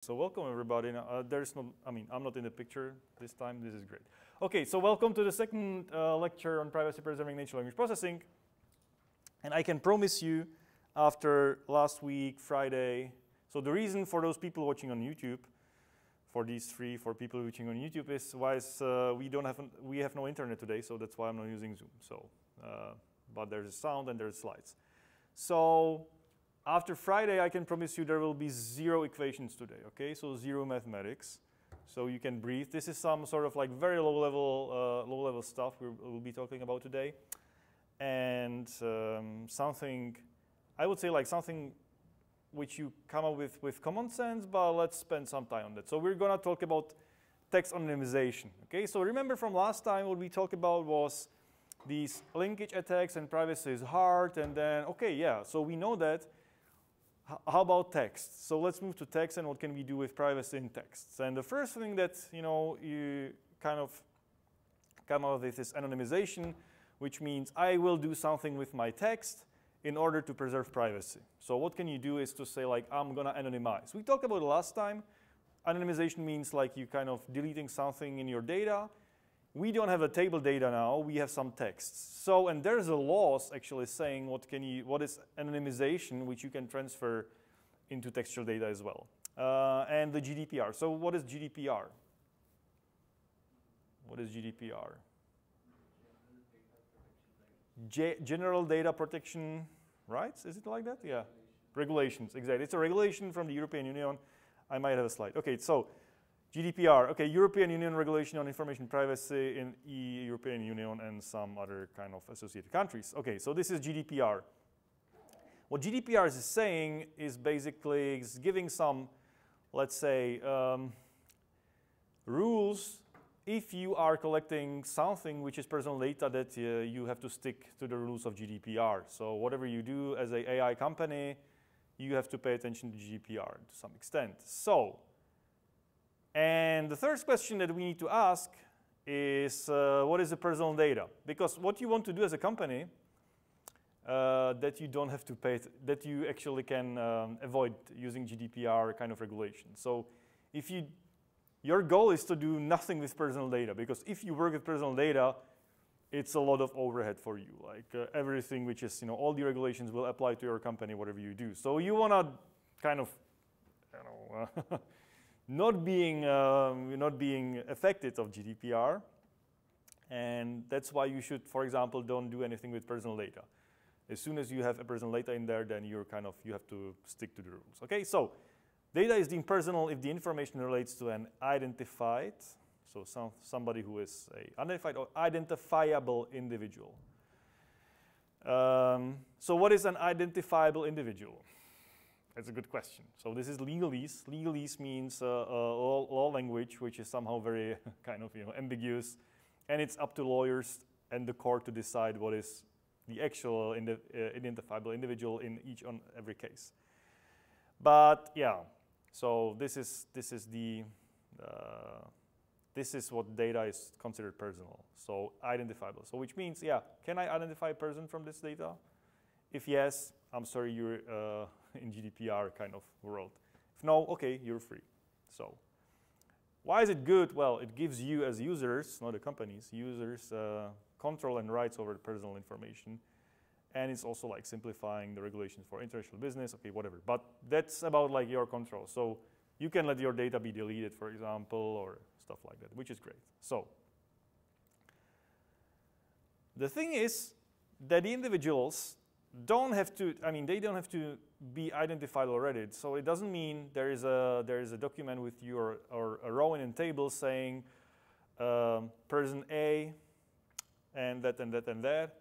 So welcome everybody. There's no, I'm not in the picture this time. This is great. Okay, so welcome to the second lecture on privacy preserving natural language processing. And I can promise you, after last week, Friday, so the reason for those people watching on YouTube, for these 4 people watching on YouTube, is we have no internet today, so that's why I'm not using Zoom. So, but there's sound and there's slides. So after Friday, I can promise you there will be 0 equations today, okay? So 0 mathematics. So you can breathe. This is some sort of like very low level stuff we'll be talking about today. And something, I would say like something which you come up with common sense, but let's spend some time on that. So we're gonna talk about text anonymization, okay? So remember from last time what we talked about was these linkage attacks and privacy is hard, and then, okay, yeah, so we know that. How about text? So let's move to text and what can we do with privacy in texts. And the first thing that you kind of come up with is anonymization, which means I will do something with my text in order to preserve privacy. So what can you do is to say like I'm gonna anonymize. We talked about it last time. Anonymization means like you kind of deleting something in your data. We don't have a table data now, we have some texts. So, and there's a laws actually saying what is anonymization, which you can transfer into textual data as well. And the GDPR. So what is GDPR? What is GDPR? General Data Protection Rights, is it like that? Yeah, regulations, exactly. It's a regulation from the European Union. I might have a slide. Okay, so GDPR, okay, European Union Regulation on Information Privacy in European Union and some other kind of associated countries. Okay, so this is GDPR. What GDPR is saying is basically giving some, let's say, rules if you are collecting something which is personal data that you have to stick to the rules of GDPR. So whatever you do as an AI company, you have to pay attention to GDPR to some extent. So, and the third question that we need to ask is what is the personal data? Because what you want to do as a company that you don't have to pay, that you actually can avoid using GDPR kind of regulation. So if your goal is to do nothing with personal data, because if you work with personal data, it's a lot of overhead for you. Like everything which is, all the regulations will apply to your company, whatever you do. So you want to kind of, not being affected of GDPR, and that's why you should, for example, don't do anything with personal data. As soon as you have a personal data in there, then you have to stick to the rules. Okay, so data is deemed personal if the information relates to an identified, so somebody who is a identified or identifiable individual. So what is an identifiable individual? That's a good question. So this is legalese. Legalese means law language, which is somehow very kind of ambiguous, and it's up to lawyers and the court to decide what is the actual identifiable individual in every case. But yeah, so this is what data is considered personal. So identifiable. So which means, yeah, can I identify a person from this data? If yes, I'm sorry, you're in GDPR kind of world. If no, okay, you're free. So why is it good? Well, it gives you as users, not the companies, users control and rights over the personal information. And it's also like simplifying the regulations for international business, okay, whatever. But that's about like your control. So you can let your data be deleted, for example, or stuff like that, which is great. So the thing is that the individuals don't have to, they don't have to be identified already. So it doesn't mean there is a document with you or a row in a table saying person A and that and that and that.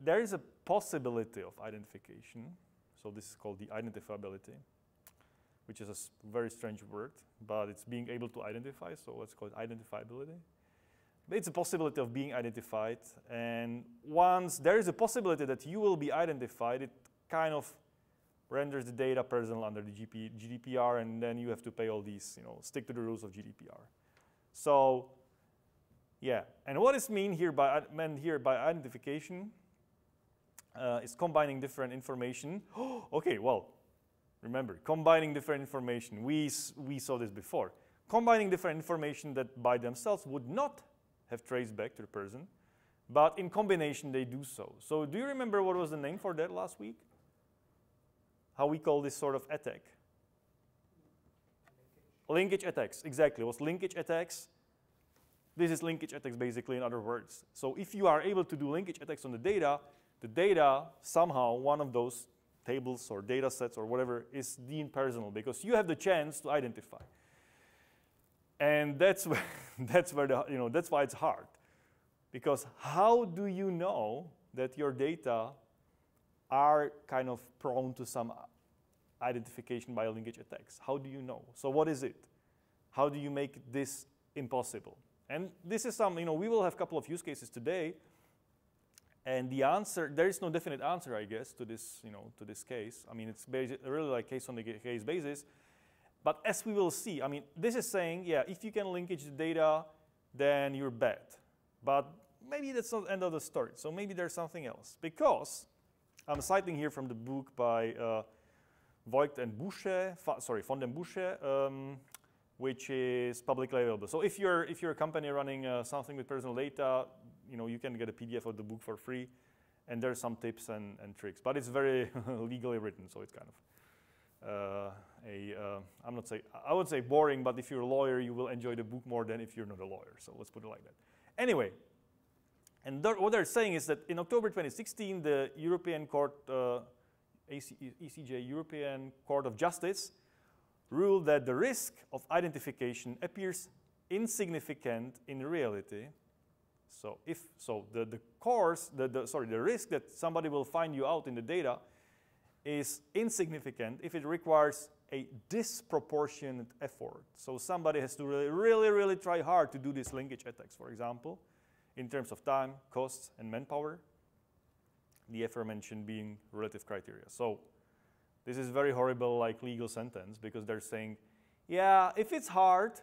There is a possibility of identification. So this is called the identifiability, which is a very strange word, but it's being able to identify. So let's call it identifiability. It's a possibility of being identified, and once there is a possibility that you will be identified, it kind of renders the data personal under the GDPR, and then you have to pay all these, stick to the rules of GDPR. So, yeah, and what is meant here by identification is combining different information. Okay, well, Remember, combining different information. We saw this before. Combining different information that by themselves would not have traced back to the person, but in combination they do so. So do you remember what was the name for that last week? How we call this sort of attack? Linkage attacks, exactly. It was linkage attacks. This is linkage attacks basically, in other words. So if you are able to do linkage attacks on the data somehow, one of those tables or data sets or whatever is deemed personal because you have the chance to identify. And that's where, that's why it's hard. Because how do you know that your data are kind of prone to some identification by linkage attacks? How do you know? So what is it? How do you make this impossible? And this is we will have a couple of use cases today. And the answer, there is no definite answer, I guess, to this, to this case. I mean, it's really like case on the case basis. But as we will see, I mean, this is saying, yeah, if you can linkage the data, then you're bad. But maybe that's not the end of the story. So maybe there's something else. Because I'm citing here from the book by Voigt and Boucher, von den Boucher, which is publicly available. So if you're a company running something with personal data, you can get a PDF of the book for free, and there's some tips and tricks. But it's very legally written, so it's kind of I would say boring, but if you're a lawyer, you will enjoy the book more than if you're not a lawyer. So let's put it like that. Anyway, and what they're saying is that in October 2016, the European Court, ECJ, European Court of Justice, ruled that the risk of identification appears insignificant in reality. So the risk that somebody will find you out in the data is insignificant if it requires a disproportionate effort. So somebody has to really try hard to do these linkage attacks, for example, in terms of time, costs, and manpower, the aforementioned being relative criteria. So this is very horrible, like legal sentence, because they're saying, yeah, if it's hard,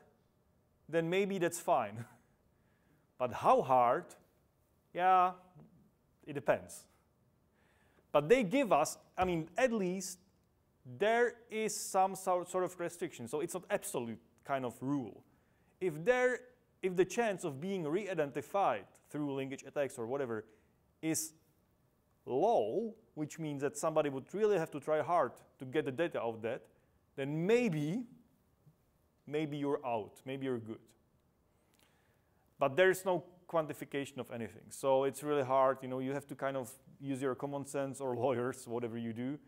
then maybe that's fine. But how hard? Yeah, it depends. But they give us, I mean, at least there is some sort of restriction. So it's not absolute kind of rule. If the chance of being re-identified through linkage attacks or whatever is low, which means that somebody would really have to try hard to get the data out of that, then maybe you're out, maybe you're good. But there's no quantification of anything. So it's really hard, you have to kind of use your common sense or lawyers, whatever you do,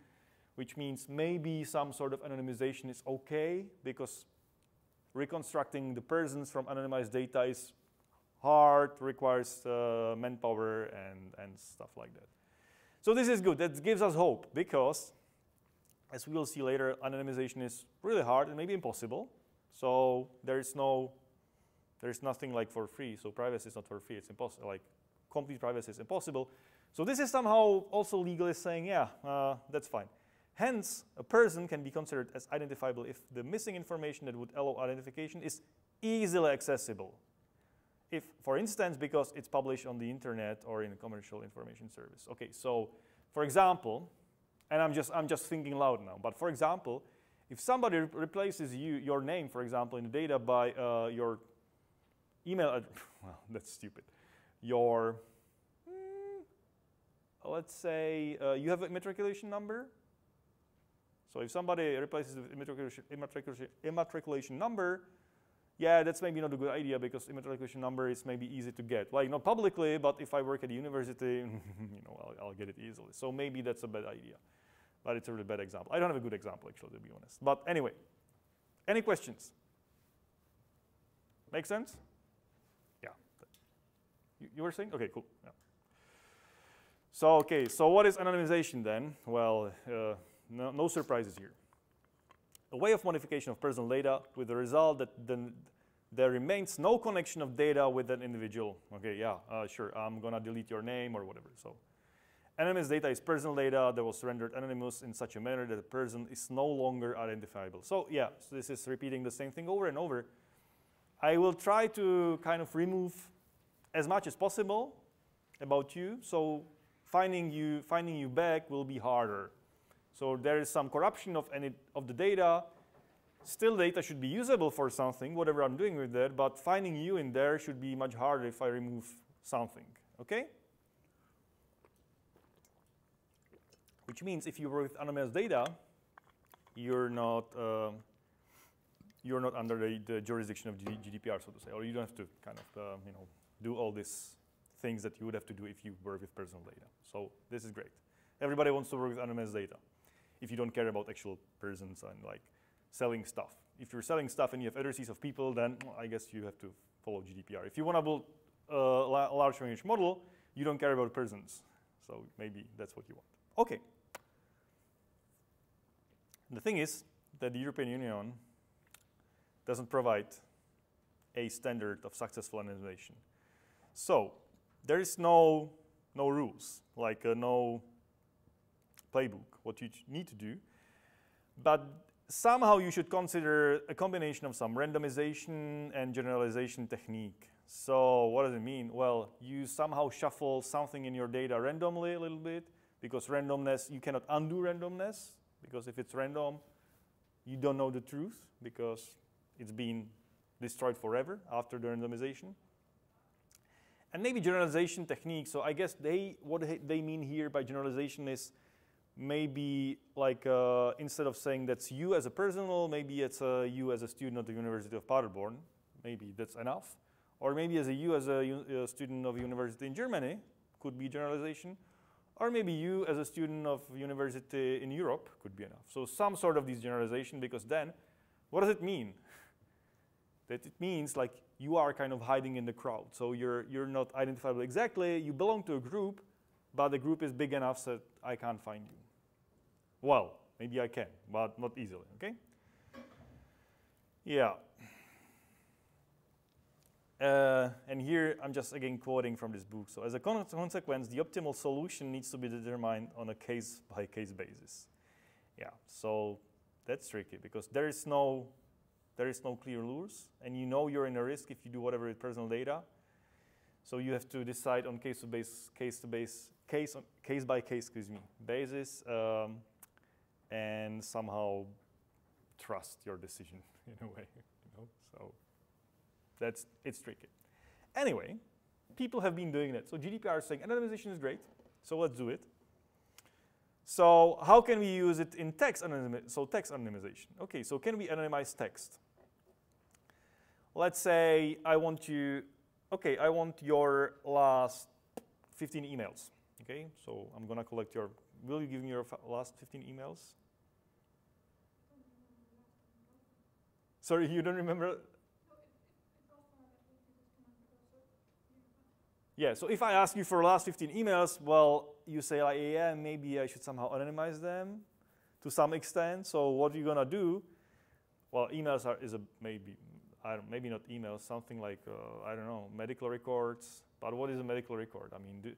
which means maybe some sort of anonymization is okay because reconstructing the persons from anonymized data is hard, requires manpower and stuff like that. So this is good. That gives us hope because, as we will see later, anonymization is really hard and maybe impossible. So there's nothing like for free. So privacy is not for free. It's impossible. Like complete privacy is impossible. So this is somehow also legally saying, yeah, that's fine. Hence, a person can be considered as identifiable if the missing information that would allow identification is easily accessible. If, for instance, because it's published on the internet or in a commercial information service. Okay, so for example, and I'm just thinking loud now, but for example, if somebody replaces your name, for example, in the data by your email address, well, that's stupid. Let's say you have a immatriculation number. So if somebody replaces the immatriculation number, yeah, that's maybe not a good idea because immatriculation number is maybe easy to get. Like not publicly, but if I work at a university, I'll get it easily. So maybe that's a bad idea. But it's a really bad example. I don't have a good example, actually, to be honest. But anyway, any questions? Make sense? Yeah. You were saying? Okay, cool. Yeah. So, okay, so what is anonymization then? Well, no surprises here. A way of modification of personal data with the result that there remains no connection of data with an individual. Okay, yeah, sure, I'm going to delete your name or whatever. So anonymous data is personal data that was rendered anonymous in such a manner that the person is no longer identifiable. So yeah, so this is repeating the same thing over and over. I will try to kind of remove as much as possible about you. So finding you back will be harder. So there is some corruption of the data. Still, data should be usable for something, whatever I'm doing with that, but finding you in there should be much harder if I remove something, okay? Which means if you work with anonymous data, you're not under the jurisdiction of GDPR, so to say, or you don't have to kind of do all these things that you would have to do if you work with personal data. So this is great. Everybody wants to work with anonymous data if you don't care about actual persons and like selling stuff. If you're selling stuff and you have addresses of people, then I guess you have to follow GDPR. If you want to build a large language model, you don't care about persons. So maybe that's what you want. Okay. The thing is that the European Union doesn't provide a standard of successful anonymization. So there is no rules, like no playbook, what you need to do. But somehow you should consider a combination of some randomization and generalization technique. So what does it mean? Well, you somehow shuffle something in your data randomly a little bit, because randomness, you cannot undo randomness, because if it's random, you don't know the truth, because it's been destroyed forever after the randomization. And maybe generalization technique. So I guess what they mean here by generalization is maybe like instead of saying that's you as a personal, maybe it's you as a student at the University of Paderborn. Maybe that's enough. Or maybe as a student of a university in Germany, could be generalization. Or maybe you as a student of university in Europe could be enough. So some sort of this generalization, because then what does it mean? That it means like you are kind of hiding in the crowd. So you're not identifiable exactly. You belong to a group, but the group is big enough so that I can't find you. Well, maybe I can, but not easily, okay? Yeah. And here I'm just again quoting from this book. So as a consequence, the optimal solution needs to be determined on a case-by-case basis. Yeah, so that's tricky because there is no clear rules, and you know you're in a risk if you do whatever with personal data. So you have to decide on case-by-case basis, and somehow trust your decision in a way. So it's tricky. Anyway, people have been doing it. So GDPR is saying anonymization is great, so let's do it. So how can we use it in text anonymization? So text anonymization. Okay, so can we anonymize text? Let's say I want your last 15 emails. Okay, so I'm gonna collect will you give me your last 15 emails? Sorry, you don't remember? Yeah, so if I ask you for last 15 emails, well, you say, like, yeah, maybe I should somehow anonymize them to some extent. So what are you gonna do? Well, emails maybe not emails, something like, I don't know, medical records. But what is a medical record? I mean,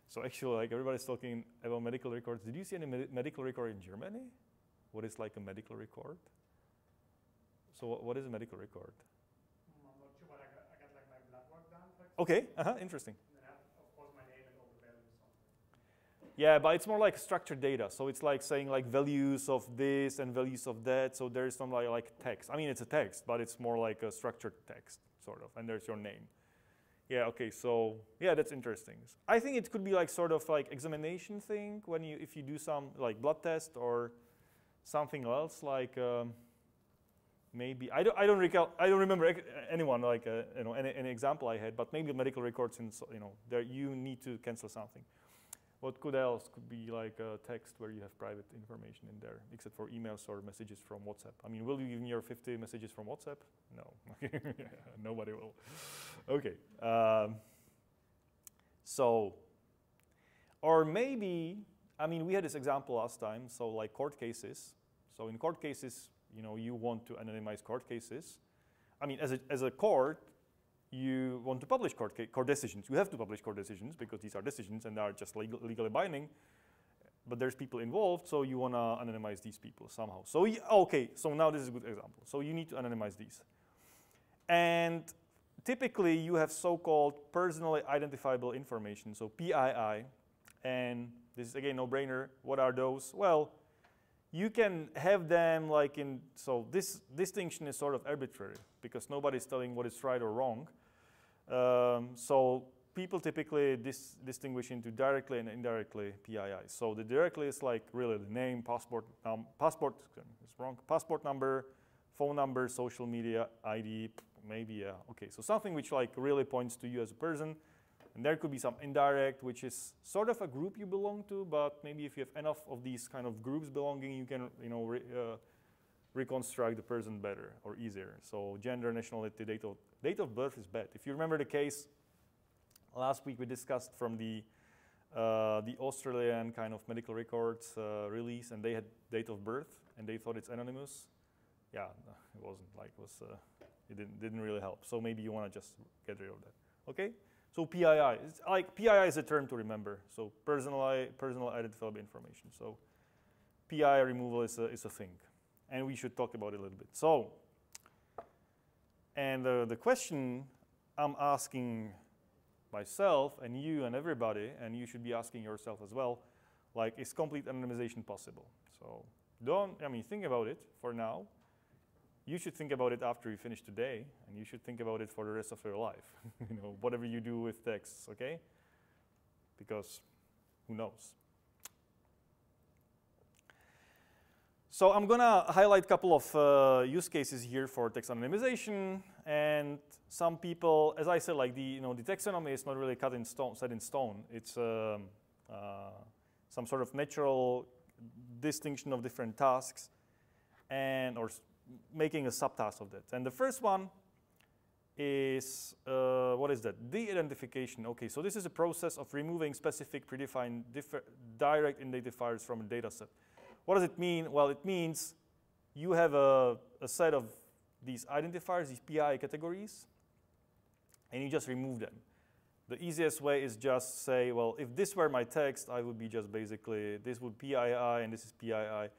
so actually, like, everybody's talking about medical records. Did you see any medical record in Germany? What is like a medical record? So what is a medical record? I'm not sure, but I got like my blood work done, for example. Okay, interesting. And then I have, of course, my name and all the values on it. Yeah, but it's more like structured data. So it's like saying like values of this and values of that. So there's some like text. I mean, it's a text, but it's more like a structured text, sort of. And there's your name. Yeah, okay, so yeah, that's interesting. I think it could be like sort of like examination thing if you do some like blood test or something else like maybe I don't remember anyone like any example I had, but maybe medical records there you need to cancel something. What else could be like a text where you have private information in there, except for emails or messages from WhatsApp? I mean, will you give me your 50 messages from WhatsApp? No, nobody will. Okay, so, or maybe, I mean, we had this example last time. So like court cases. So in court cases, you want to anonymize court cases. I mean, as a court, you want to publish court decisions. You have to publish court decisions because these are decisions and they are just legally binding. But there's people involved, so you want to anonymize these people somehow. So okay, so now this is a good example. So you need to anonymize these. And typically, you have so-called personally identifiable information, so PII. And this is, again, no-brainer. What are those? Well, you can have them like in, so this distinction is sort of arbitrary because nobody's telling what is right or wrong. So people typically distinguish into directly and indirectly PII. So the directly is like really the name, passport, it's wrong, passport number, phone number, social media, ID, maybe, yeah, okay. So something which like really points to you as a person. And there could be some indirect, which is sort of a group you belong to, but maybe if you have enough of these kind of groups belonging, you can, you know, reconstruct the person better or easier. So gender, nationality, date of birth is bad. If you remember the case last week we discussed from the Australian kind of medical records release, and they had date of birth, and they thought it's anonymous. Yeah, it wasn't like it didn't really help. So maybe you want to just get rid of that. Okay. So PII, it's like PII is a term to remember. So personal identifiable information. So PII removal is a thing, and we should talk about it a little bit. So, and the question I'm asking myself and you and everybody, and you should be asking yourself as well, like, is complete anonymization possible? So think about it for now. You should think about it after you finish today, and you should think about it for the rest of your life. You know, whatever you do with texts, okay? Because who knows? So I'm gonna highlight a couple of use cases here for text anonymization, and some people, as I said, like the taxonomy is not really set in stone. It's some sort of natural distinction of different tasks, or making a subtask of that. And the first one is, what is that? De-identification. Okay, so this is a process of removing specific predefined direct identifiers from a data set. What does it mean? Well, it means you have a set of these identifiers, these PI categories, and you just remove them. The easiest way is just say, well, if this were my text, I would be just basically, this would PII and this is PII.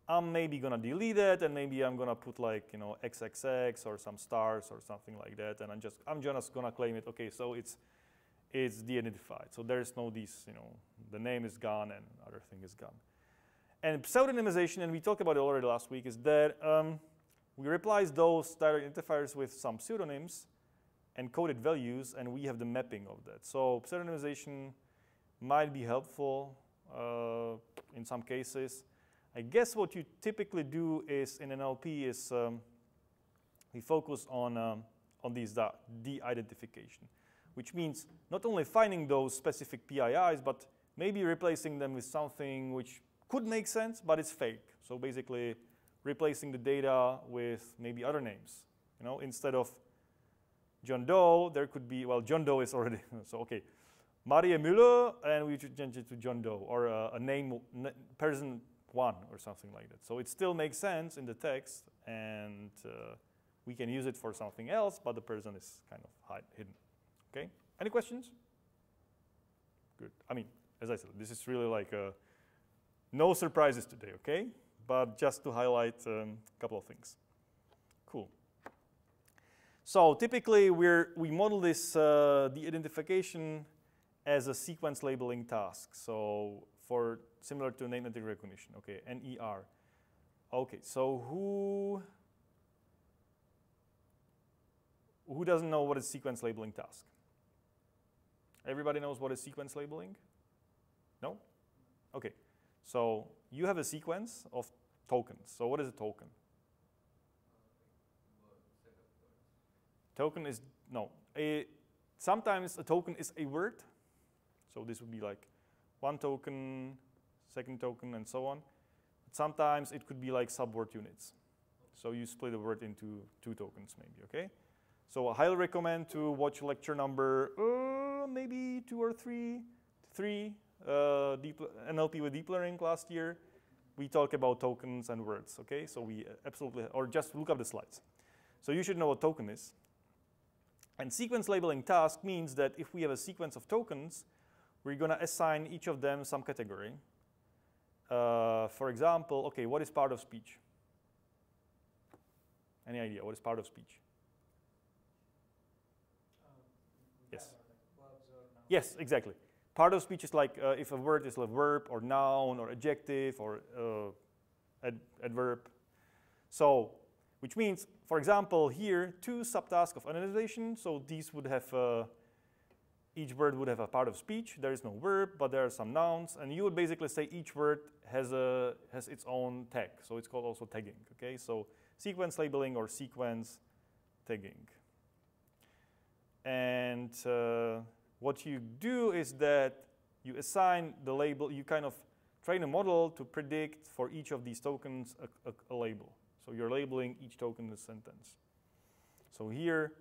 I'm maybe gonna delete it, and maybe I'm gonna put like, you know, XXX or some stars or something like that, and I'm just gonna claim it. Okay, so it's de-identified. So there's no these, you know, the name is gone and other thing is gone. And pseudonymization, and we talked about it already last week, is that we replace those direct identifiers with some pseudonyms and coded values, and we have the mapping of that. So pseudonymization might be helpful in some cases. I guess what you typically do is in NLP is we focus on these de-identification, which means not only finding those specific PIIs, but maybe replacing them with something which could make sense, but it's fake. So basically replacing the data with maybe other names. You know, instead of John Doe, there could be, well, John Doe is already, so okay, Maria Müller, and we should change it to John Doe, or a name, person one, or something like that. So it still makes sense in the text, and we can use it for something else, but the person is kind of hidden. Okay, any questions? Good. I mean, as I said, this is really like no surprises today, okay? But just to highlight a couple of things. Cool. So typically we model this the identification as a sequence labeling task. So for similar to name entity recognition, okay, NER. Okay, so who doesn't know what is sequence labeling task? Everybody knows what is sequence labeling? No? Okay, so you have a sequence of tokens. So what is a token? Token is, no. Sometimes a token is a word. So this would be like one token, second token, and so on. But sometimes it could be like subword units. So you split a word into 2 tokens maybe, okay? So I highly recommend to watch lecture number maybe 2 or 3, NLP with deep learning last year. We talk about tokens and words, okay? So we absolutely, or just look up the slides. So you should know what token is. And sequence labeling task means that if we have a sequence of tokens, we're gonna assign each of them some category. For example, okay, what is part of speech? Any idea, what is part of speech? Yes. Yes, exactly. Part of speech is like if a word is a verb or noun or adjective or adverb. So, which means, for example, here, 2 subtasks of anonymization. So these would have, each word would have a part of speech. There is no verb, but there are some nouns. And you would basically say each word has its own tag. So it's called also tagging, okay? So sequence labeling or sequence tagging. And what you do is that you assign the label, you kind of train a model to predict for each of these tokens a label. So you're labeling each token in a sentence. So here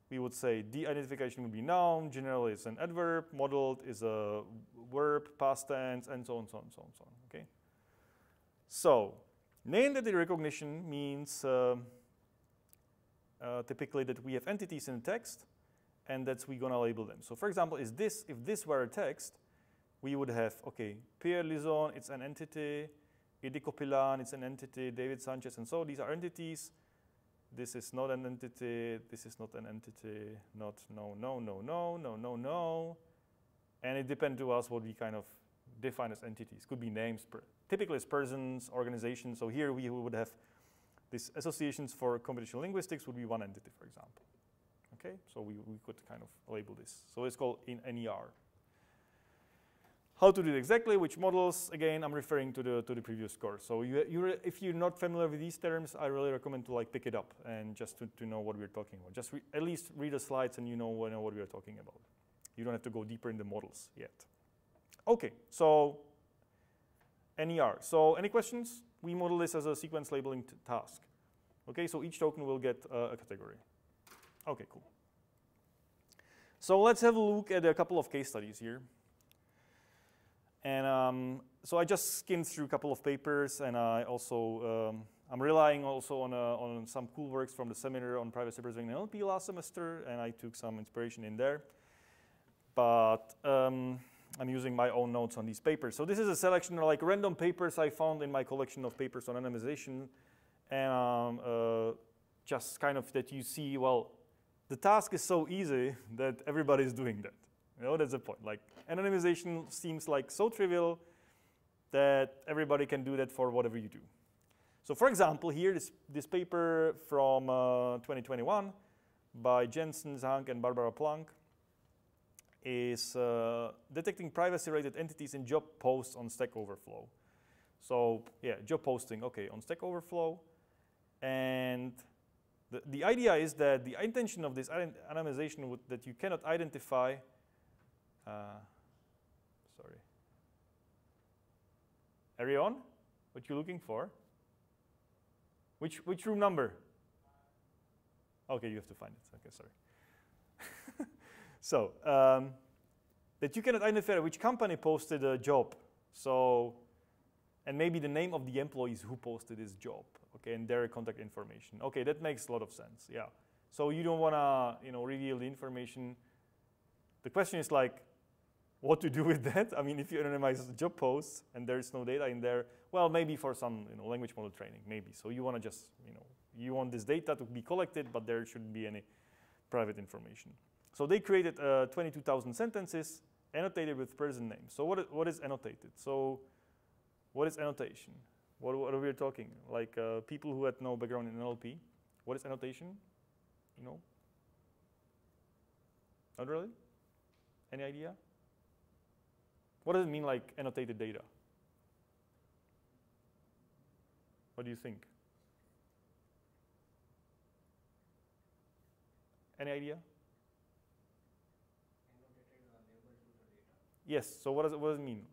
we would say de-identification would be noun, generally it's an adverb, modeled is a verb, past tense, and so on, so on, so on, so on, okay? So name entity recognition means typically that we have entities in the text and that we're gonna label them. So for example, if this were a text, we would have, okay, Pierre Lison, it's an entity, Edi Copilan, it's an entity, David Sanchez, and so these are entities. This is not an entity, this is not an entity, not, no, no, no, no, no, no, no. And it depends to us what we kind of define as entities. Could be names, typically it's persons, organizations. So here we would have these associations for computational linguistics would be one entity, for example. Okay, so we could kind of label this. So it's called in NER. How to do it exactly, which models, again, I'm referring to the previous course. So if you're not familiar with these terms, I really recommend to like pick it up and just to know what we're talking about. Just at least read the slides and you know what we're talking about. You don't have to go deeper in the models yet. Okay, so NER. So any questions? We model this as a sequence labeling task. Okay, so each token will get a category. Okay, cool. So let's have a look at a couple of case studies here. And so I just skimmed through a couple of papers, and I also I'm relying also on some cool works from the seminar on privacy preserving NLP last semester, and I took some inspiration in there. But I'm using my own notes on these papers. So this is a selection of like random papers I found in my collection of papers on anonymization, and just kind of that you see, well, the task is so easy that everybody's doing that. You know, that's the point. Like anonymization seems like so trivial that everybody can do that for whatever you do. So for example, here this paper from 2021 by Jensen, Zhang, and Barbara Planck is detecting privacy-related entities in job posts on Stack Overflow. So yeah, job posting, okay, on Stack Overflow. And the idea is that the intention of this anonymization would that you cannot identify sorry. Arion, what you looking for? Which room number? Okay, you have to find it. Okay, sorry. So that you cannot identify which company posted a job. So, and maybe the name of the employees who posted this job. Okay, and their contact information. Okay, that makes a lot of sense. Yeah. So you don't want to, reveal the information. The question is like, what to do with that? I mean, if you anonymize the job posts and there's no data in there, well, maybe for some language model training, maybe. So you want to just, you want this data to be collected, but there shouldn't be any private information. So they created 22,000 sentences annotated with person names. So what is annotated? So what is annotation? What are we talking? Like people who had no background in NLP. What is annotation? Not really? Any idea? What does it mean, like annotated data? What do you think? Any idea? Annotated label to the data. Yes. So what does it mean?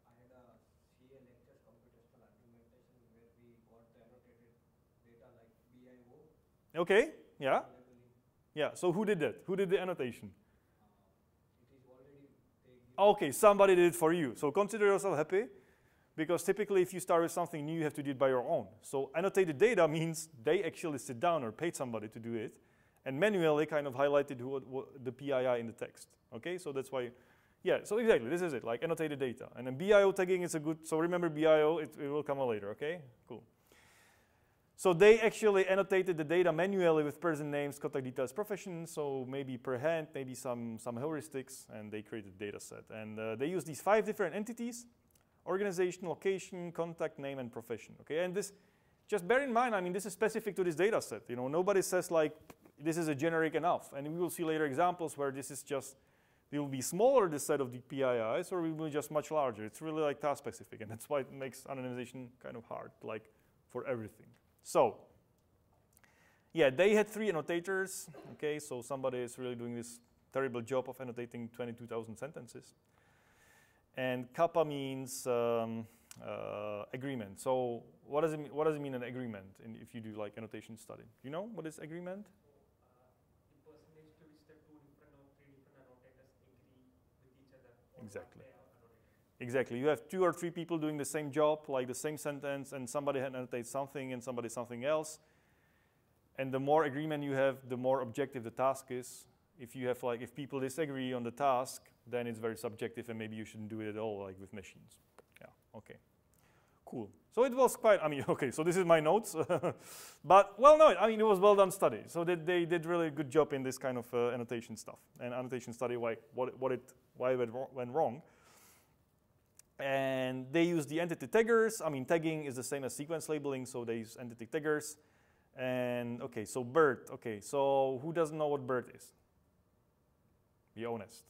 I had a CA lecture, computational implementation, where we got the annotated data like BIO. Okay. Yeah. Yeah. So who did that? Who did the annotation? Okay, somebody did it for you. So consider yourself happy, because typically if you start with something new, you have to do it by your own. So annotated data means they actually sit down or paid somebody to do it and manually kind of highlighted the PII in the text. Okay, so that's why, yeah, so exactly, this is it, like annotated data. And then BIO tagging is a good, so remember BIO, it will come out later, okay? Cool. So they actually annotated the data manually with person names, contact details, profession, so maybe per hand, maybe some heuristics, and they created a data set. And they used these 5 different entities organization, location, contact name, and profession. Okay, and this, just bear in mind, I mean, this is specific to this data set. You know, nobody says like, this is a generic enough. And we will see later examples where this is just, it will be smaller, this set of the PIIs, or it will be just much larger. It's really like task specific, and that's why it makes anonymization kind of hard, like for everything. So, yeah, they had 3 annotators. Okay, so somebody is really doing this terrible job of annotating 22,000 sentences. And kappa means agreement. So what does it mean an agreement if you do like annotation study? Do you know what is agreement? The percentage to which the 2 different or 3 different annotators agree with each other. Exactly. They are annotated. Exactly. You have 2 or 3 people doing the same job, like the same sentence, and somebody annotates something and somebody something else. And the more agreement you have, the more objective the task is. If you have like, if people disagree on the task, then it's very subjective, and maybe you shouldn't do it at all, like with machines. Yeah. Okay. Cool. So it was quite. I mean, okay. So this is my notes, but well, no. I mean, it was well done study. So they did really good job in this kind of annotation stuff and annotation study. Why it went wrong. And they use the entity taggers. I mean, tagging is the same as sequence labeling, so they use entity taggers. And okay, so BERT. Okay, so who doesn't know what BERT is? Be honest.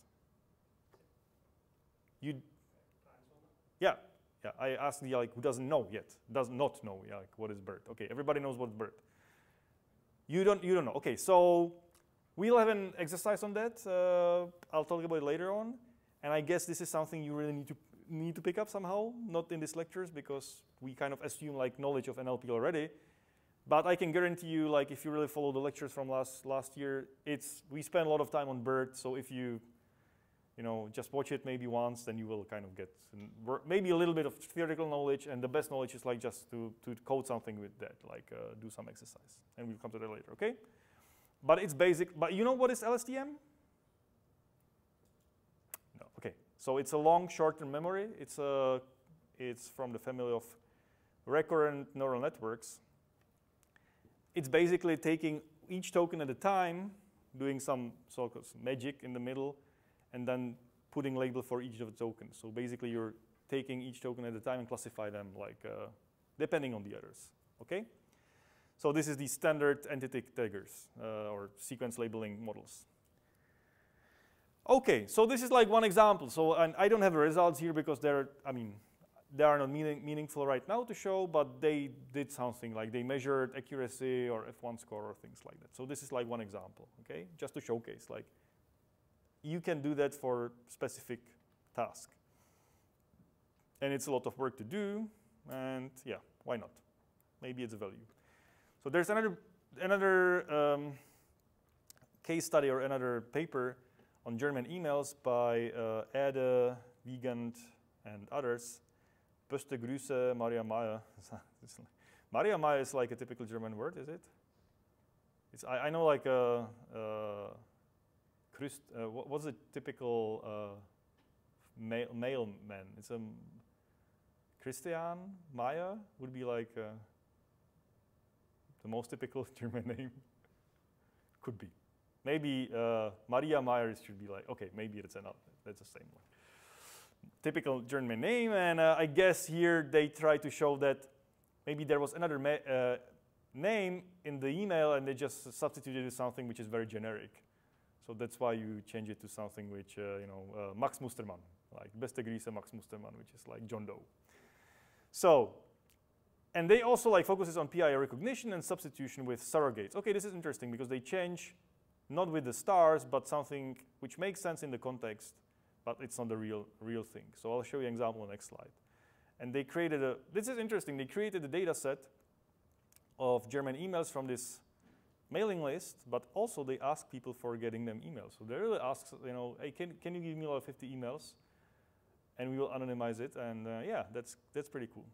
Yeah. I asked the like who doesn't know yet, does not know. Yeah, like what is BERT? Okay, everybody knows what's BERT. You don't know. Okay, so we'll have an exercise on that. I'll talk about it later on. And I guess this is something you really need to pick up somehow, not in these lectures because we kind of assume like knowledge of NLP already. But I can guarantee you, like if you really follow the lectures from last year, we spend a lot of time on BERT. So if you just watch it maybe once, then you will kind of get maybe a little bit of theoretical knowledge. And the best knowledge is like just to code something with that, like do some exercise. And we'll come to that later, okay? But it's basic. But you know what is LSTM? No. Okay. So it's a long short-term memory. It's from the family of recurrent neural networks. It's basically taking each token at a time, doing some so-called magic in the middle, and then putting label for each of the tokens. So basically, you're taking each token at a time and classify them like depending on the others. Okay. So this is the standard entity taggers or sequence labeling models. Okay. So this is like one example. So and I don't have the results here because they are not meaningful right now to show, but they did something like they measured accuracy or F1 score or things like that. So this is like one example, okay? Just to showcase, like you can do that for specific task. And it's a lot of work to do, and yeah, why not? Maybe it's a value. So there's another case study or another paper on German emails by Ede, Wiegand, and others. Beste Grüße, Maria Maya. Maria Maya is like a typical German word, is it? I know like what's a typical male man? It's a Christian Maya would be like the most typical German name. Could be. Maybe Maria Meyer should be like, okay, maybe that's the same one. Typical German name, and I guess here they try to show that maybe there was another name in the email and they just substituted it something which is very generic. So that's why you change it to something which, Max Mustermann, like Beste Grüße Max Mustermann, which is like John Doe. So, and they also like focuses on PI recognition and substitution with surrogates. Okay, this is interesting because they change not with the stars, but something which makes sense in the context, but it's not the real thing. So I'll show you an example on the next slide. And they created this is interesting, they created a data set of German emails from this mailing list, but also they ask people for getting them emails. So they really ask, hey, can you give me like 50 emails? And we will anonymize it, and yeah, that's pretty cool.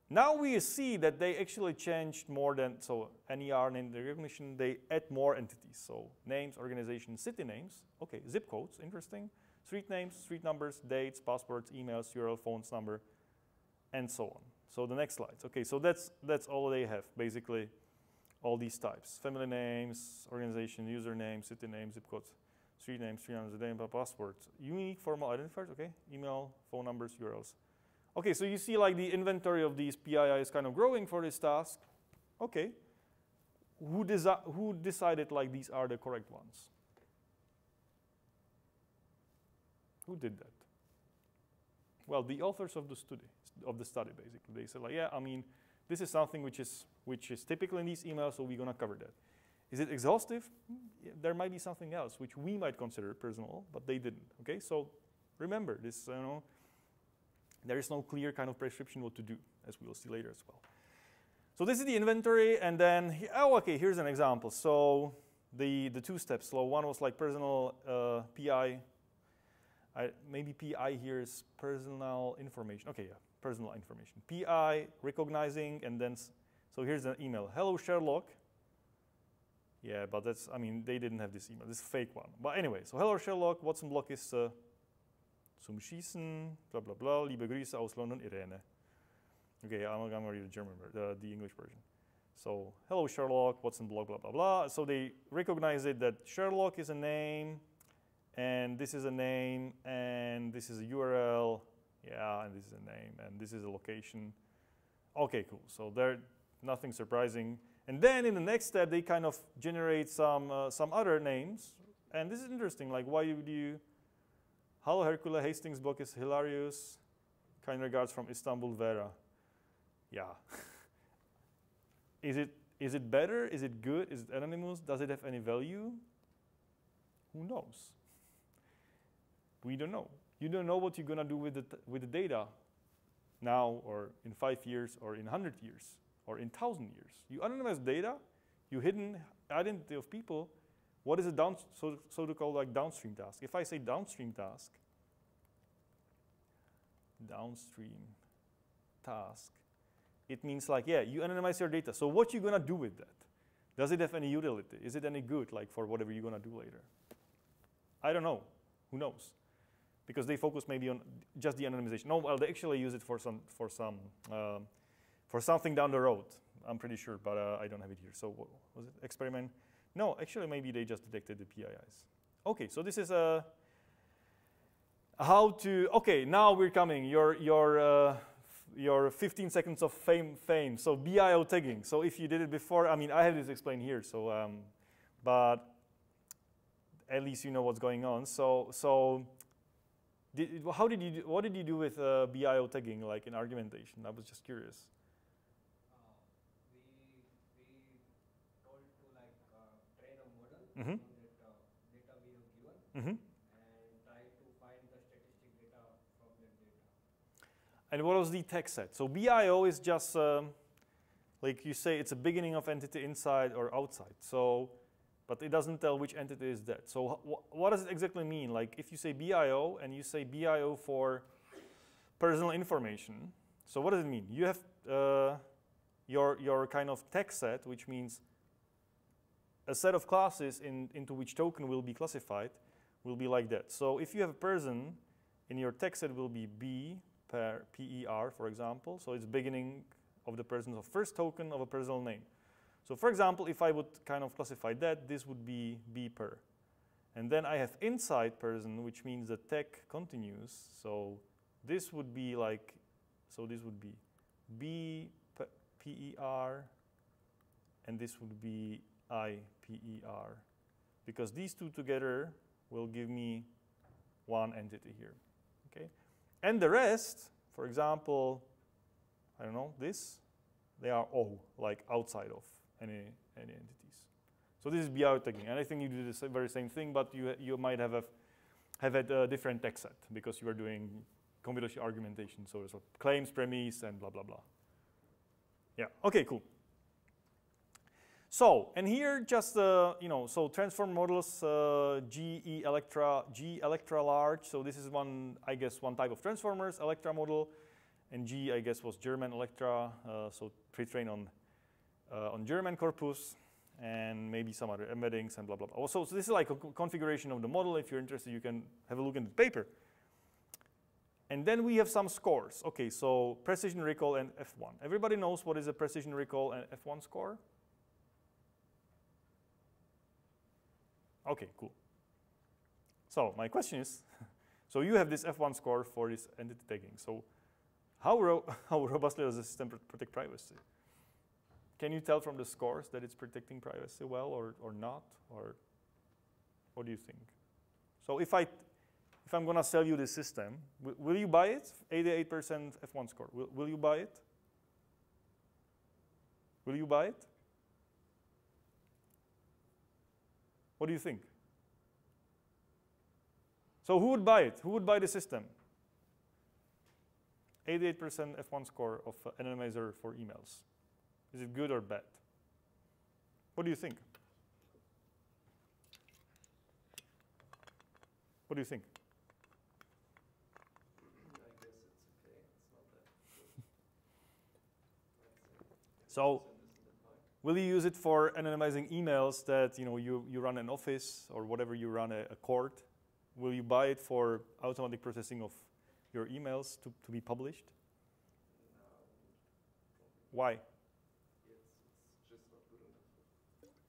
Now we see that they actually changed more than, so NER, name recognition, they add more entities. So names, organization, city names, okay, zip codes, interesting. Street names, street numbers, dates, passwords, emails, URL, phones number, and so on. So the next slides. Okay, so that's all they have, basically, all these types. Family names, organization, username, city name, zip codes. street names, passwords, unique formal identifiers, okay, email, phone numbers, URLs. Okay, so you see like the inventory of these PII is kind of growing for this task. Okay, who decided like these are the correct ones? Who did that? Well, the authors of the study, basically. They said like, yeah, I mean, this is something which is typical in these emails, so we're gonna cover that. Is it exhaustive? Yeah, there might be something else which we might consider personal, but they didn't. Okay, so remember this. There is no clear kind of prescription what to do, as we will see later as well. So this is the inventory, and then okay, here's an example. So the two steps. So one was like personal PI. Maybe PI here is personal information. Okay, yeah, personal information. PI recognizing, and then so here's an email. Hello Sherlock. Yeah, but that's, I mean, they didn't have this email. This is a fake one. But anyway, so hello Sherlock, Watson Block is zum Schießen, blah, blah, blah, liebe Grüße aus London, Irene. Okay, I'm going to read the German, the English version. So hello Sherlock, Watson Block, blah, blah, blah. So they recognize it that Sherlock is a name, and this is a name, and this is a URL, yeah, and this is a name, and this is a location. Okay, cool. So there, nothing surprising. And then in the next step, they kind of generate some other names. And this is interesting. Like, why would you? Hello, Hercule, Hastings book is hilarious. Kind regards from Istanbul, Vera. Yeah. Is it better? Is it good? Is it anonymous? Does it have any value? Who knows? We don't know. You don't know what you're gonna do with the data now, or in 5 years, or in 100 years. Or in 1,000 years. You anonymize data, you hidden identity of people. What is a so-called like downstream task? If I say downstream task, it means like, yeah, you anonymize your data. So what you gonna do with that? Does it have any utility? Is it any good, like for whatever you're gonna do later? I don't know. Who knows? Because they focus maybe on just the anonymization. No, well, they actually use it for something down the road, I'm pretty sure, but I don't have it here. So what was it, experiment? No, actually maybe they just detected the PIIs. Okay, so this is how to, okay, now we're coming, your 15 seconds of fame. So BIO tagging. So if you did it before, I mean, I have this explained here, so, but at least you know what's going on. So what did you do with BIO tagging, like in argumentation? I was just curious. Mm-hmm. From that data we have given, Mm-hmm. and try to find the statistic data from that data. And what was the tag set? So BIO is just, like you say, it's a beginning of entity inside or outside. So, but it doesn't tell which entity is that. So what does it exactly mean? Like if you say BIO and you say BIO for personal information, so what does it mean? You have your kind of tag set, which means a set of classes into which token will be classified will be like that. So if you have a person, in your tag set will be B per PER, for example. So it's beginning of the person's first token of a personal name. So for example, if I would kind of classify that, this would be B per. And then I have inside person, which means the tag continues. So this would be like, so this would be B PER, and this would be IPER, because these two together will give me one entity here, okay? And the rest, for example, I don't know, they are all like outside of any entities. So this is BIO tagging, and I think you do the very same thing, but you might have a different tag set because you are doing computational argumentation, so there's claims, premise, and blah, blah, blah. Yeah, okay, cool. So, and here just, so transform models, G Electra large. So this is one type of transformers, Electra model. And G, I guess, was German Electra, so pre-trained on German corpus. And maybe some other embeddings and blah, blah, blah. Also, so this is like a configuration of the model. If you're interested, you can have a look in the paper. And then we have some scores. Okay, so precision recall and F1. Everybody knows what is a precision recall and F1 score? Okay, cool. So my question is, so you have this F1 score for this entity tagging. So how robustly does the system protect privacy? Can you tell from the scores that it's protecting privacy well or not? Or what do you think? So if I'm going to sell you this system, will you buy it? 88% F1 score. Will you buy it? Will you buy it? What do you think? So who would buy it? Who would buy the system? 88% F1 score of anonymizer for emails. Is it good or bad? What do you think? What do you think? I guess it's okay. It's not that good. So will you use it for anonymizing emails that you run an office or whatever you run a court? Will you buy it for automatic processing of your emails to be published? No. Why? It's just not good enough.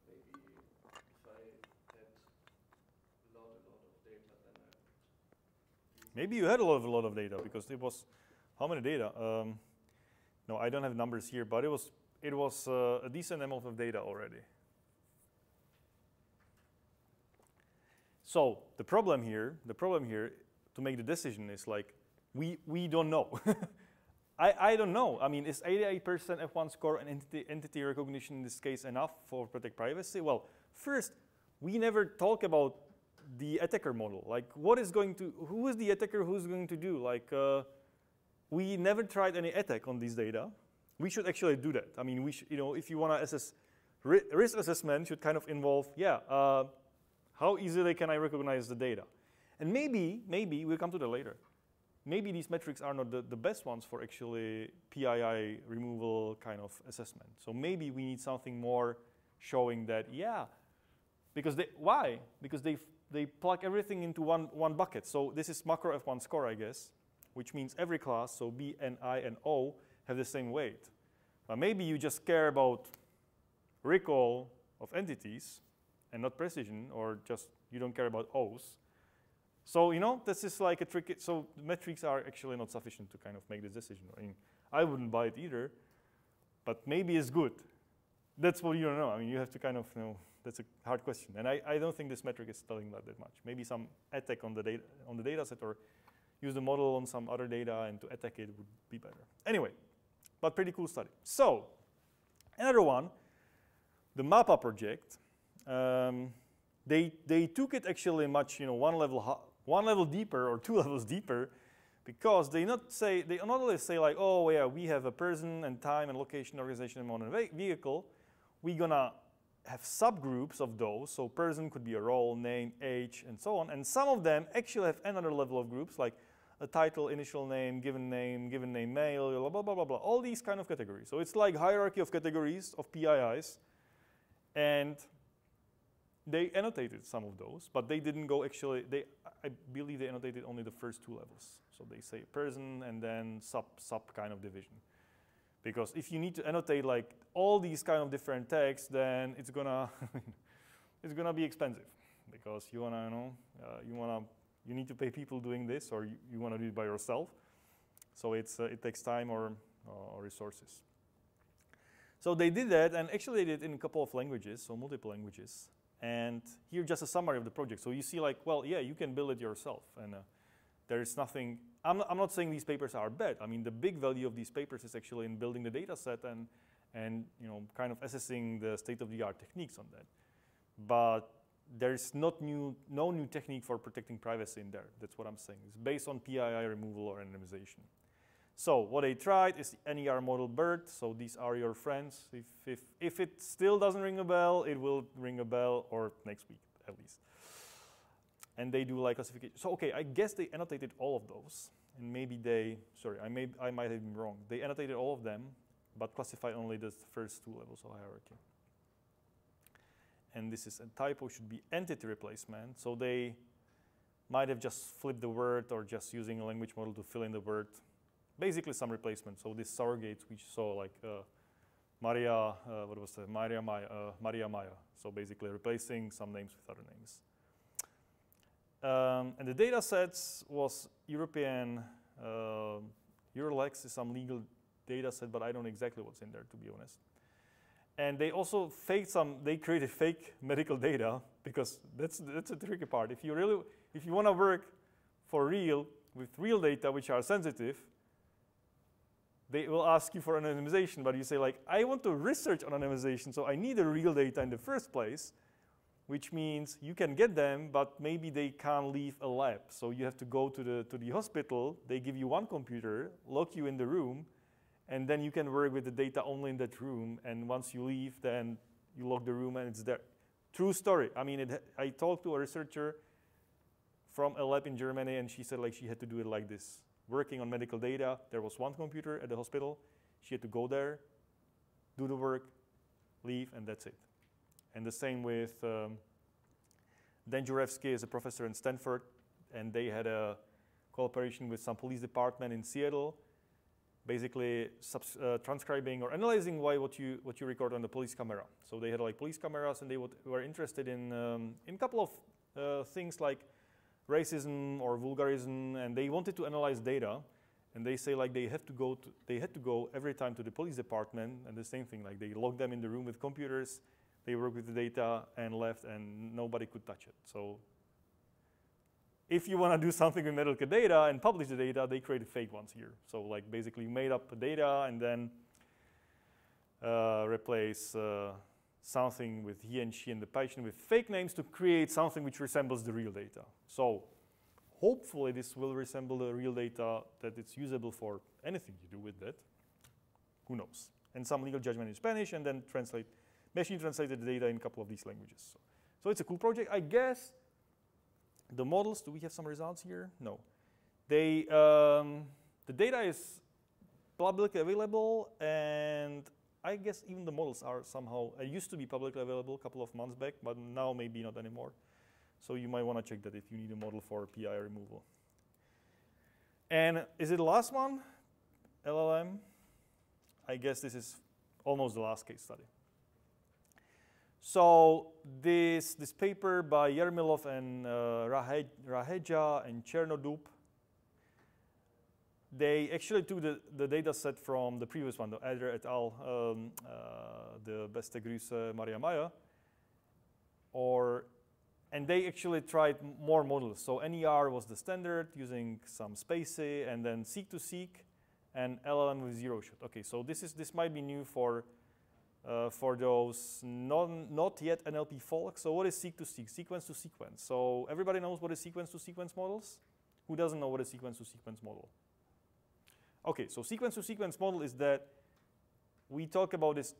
Maybe if I had a lot of data, then I would. Maybe you had a lot of data because it was how many data? No, I don't have numbers here, but it was a decent amount of data already. So the problem here to make the decision is like we don't know. I don't know. I mean, is 88% F1 score and entity recognition in this case enough for protect privacy? Well, first, we never talk about the attacker model. Like, who is the attacker who's going to do? Like, we never tried any attack on these data. We should actually do that. I mean, if you want to assess risk assessment, should kind of involve, how easily can I recognize the data? And maybe we'll come to that later. Maybe these metrics are not the best ones for actually PII removal kind of assessment. So maybe we need something more showing that, because why? Because they plug everything into one bucket. So this is macro F1 score, I guess, which means every class, so B and I and O, have the same weight. Maybe you just care about recall of entities and not precision, or just you don't care about O's. So, this is like a tricky, so metrics are actually not sufficient to kind of make this decision. I mean, I wouldn't buy it either, but maybe it's good. That's what you don't know. I mean, you have to kind of that's a hard question. And I don't think this metric is telling that much. Maybe some attack on the data set or use the model on some other data and to attack it would be better. Anyway, but pretty cool study. So, another one, the MAPA project, they took it actually much, one level deeper or 2 levels deeper, because they not only say like, oh yeah, we have a person and time and location, organization, and amount of vehicle. We're gonna have subgroups of those. So person could be a role, name, age, and so on. And some of them actually have another level of groups, like a title, initial name, given name mail, blah, blah, blah, blah, blah. All these kind of categories. So it's like hierarchy of categories of PIIs. And they annotated some of those, but they didn't go actually, I believe they annotated only the first 2 levels. So they say person and then sub kind of division. Because if you need to annotate like all these kind of different tags, then it's gonna be expensive, because you need to pay people doing this, or you wanna do it by yourself. So it takes time or resources. So they did that, and actually they did it in a couple of languages, so multiple languages. And here just a summary of the project. So you see like, well, yeah, you can build it yourself. And there is nothing, I'm not saying these papers are bad. I mean, the big value of these papers is actually in building the data set and kind of assessing the state-of-the-art techniques on that. But there's no new technique for protecting privacy in there. That's what I'm saying. It's based on PII removal or anonymization. So what they tried is the NER model BERT. So these are your friends. If it still doesn't ring a bell, it will ring a bell, or next week at least. And they do like classification. So okay, I guess they annotated all of those, and maybe I might have been wrong. They annotated all of them, but classified only the first 2 levels of hierarchy. And this is a typo, should be entity replacement. So they might have just flipped the word or just using a language model to fill in the word. Basically some replacement. So these surrogates we saw like Maria, what was that? Maria Maya. So basically replacing some names with other names. And the data sets was European, Eurolex is some legal data set, but I don't know exactly what's in there, to be honest. And they also they created fake medical data, because that's a tricky part. If you want to work for real with real data which are sensitive, they will ask you for anonymization, but you say like, I want to research anonymization, so I need the real data in the first place, which means you can get them, but maybe they can't leave a lab. So you have to go to the hospital, they give you one computer, lock you in the room, and then you can work with the data only in that room, and once you leave, then you lock the room and it's there. True story. I mean, I talked to a researcher from a lab in Germany, and she said like she had to do it like this. Working on medical data, there was one computer at the hospital. She had to go there, do the work, leave, and that's it. And the same with Dan Jurevsky is a professor in Stanford, and they had a cooperation with some police department in Seattle, basically transcribing or analyzing what you record on the police camera. So they had like police cameras, and they were interested in a couple of things like racism or vulgarism, and they wanted to analyze data. And they say like they had to go every time to the police department, and the same thing, like they locked them in the room with computers, they worked with the data and left, and nobody could touch it. So if you want to do something with medical data and publish the data, they created fake ones here. So like basically made up the data and then replace something with he and she and the patient with fake names to create something which resembles the real data. So hopefully this will resemble the real data, that it's usable for anything you do with that. Who knows? And some legal judgment in Spanish, and then machine translated the data in a couple of these languages. So it's a cool project. I guess the models, do we have some results here? No. The data is publicly available, and I guess even the models are somehow, it used to be publicly available a couple of months back, but now maybe not anymore. So you might want to check that if you need a model for PI removal. And is it the last one? LLM? I guess this is almost the last case study. So this paper by Yermilov and Raheja and Chernodub, they actually took the data set from the previous one, the Adler et al., the Beste Grüße Maria Maya, and they actually tried more models. So NER was the standard using some spaCy, and then seek-to-seek, and LLM with zero shot. Okay, so this might be new for those not yet NLP folks. So what is seek-to-seek? Sequence-to-sequence. So everybody knows what is sequence-to-sequence models? Who doesn't know what is sequence-to-sequence model? Okay, so sequence-to-sequence model is that we talk about this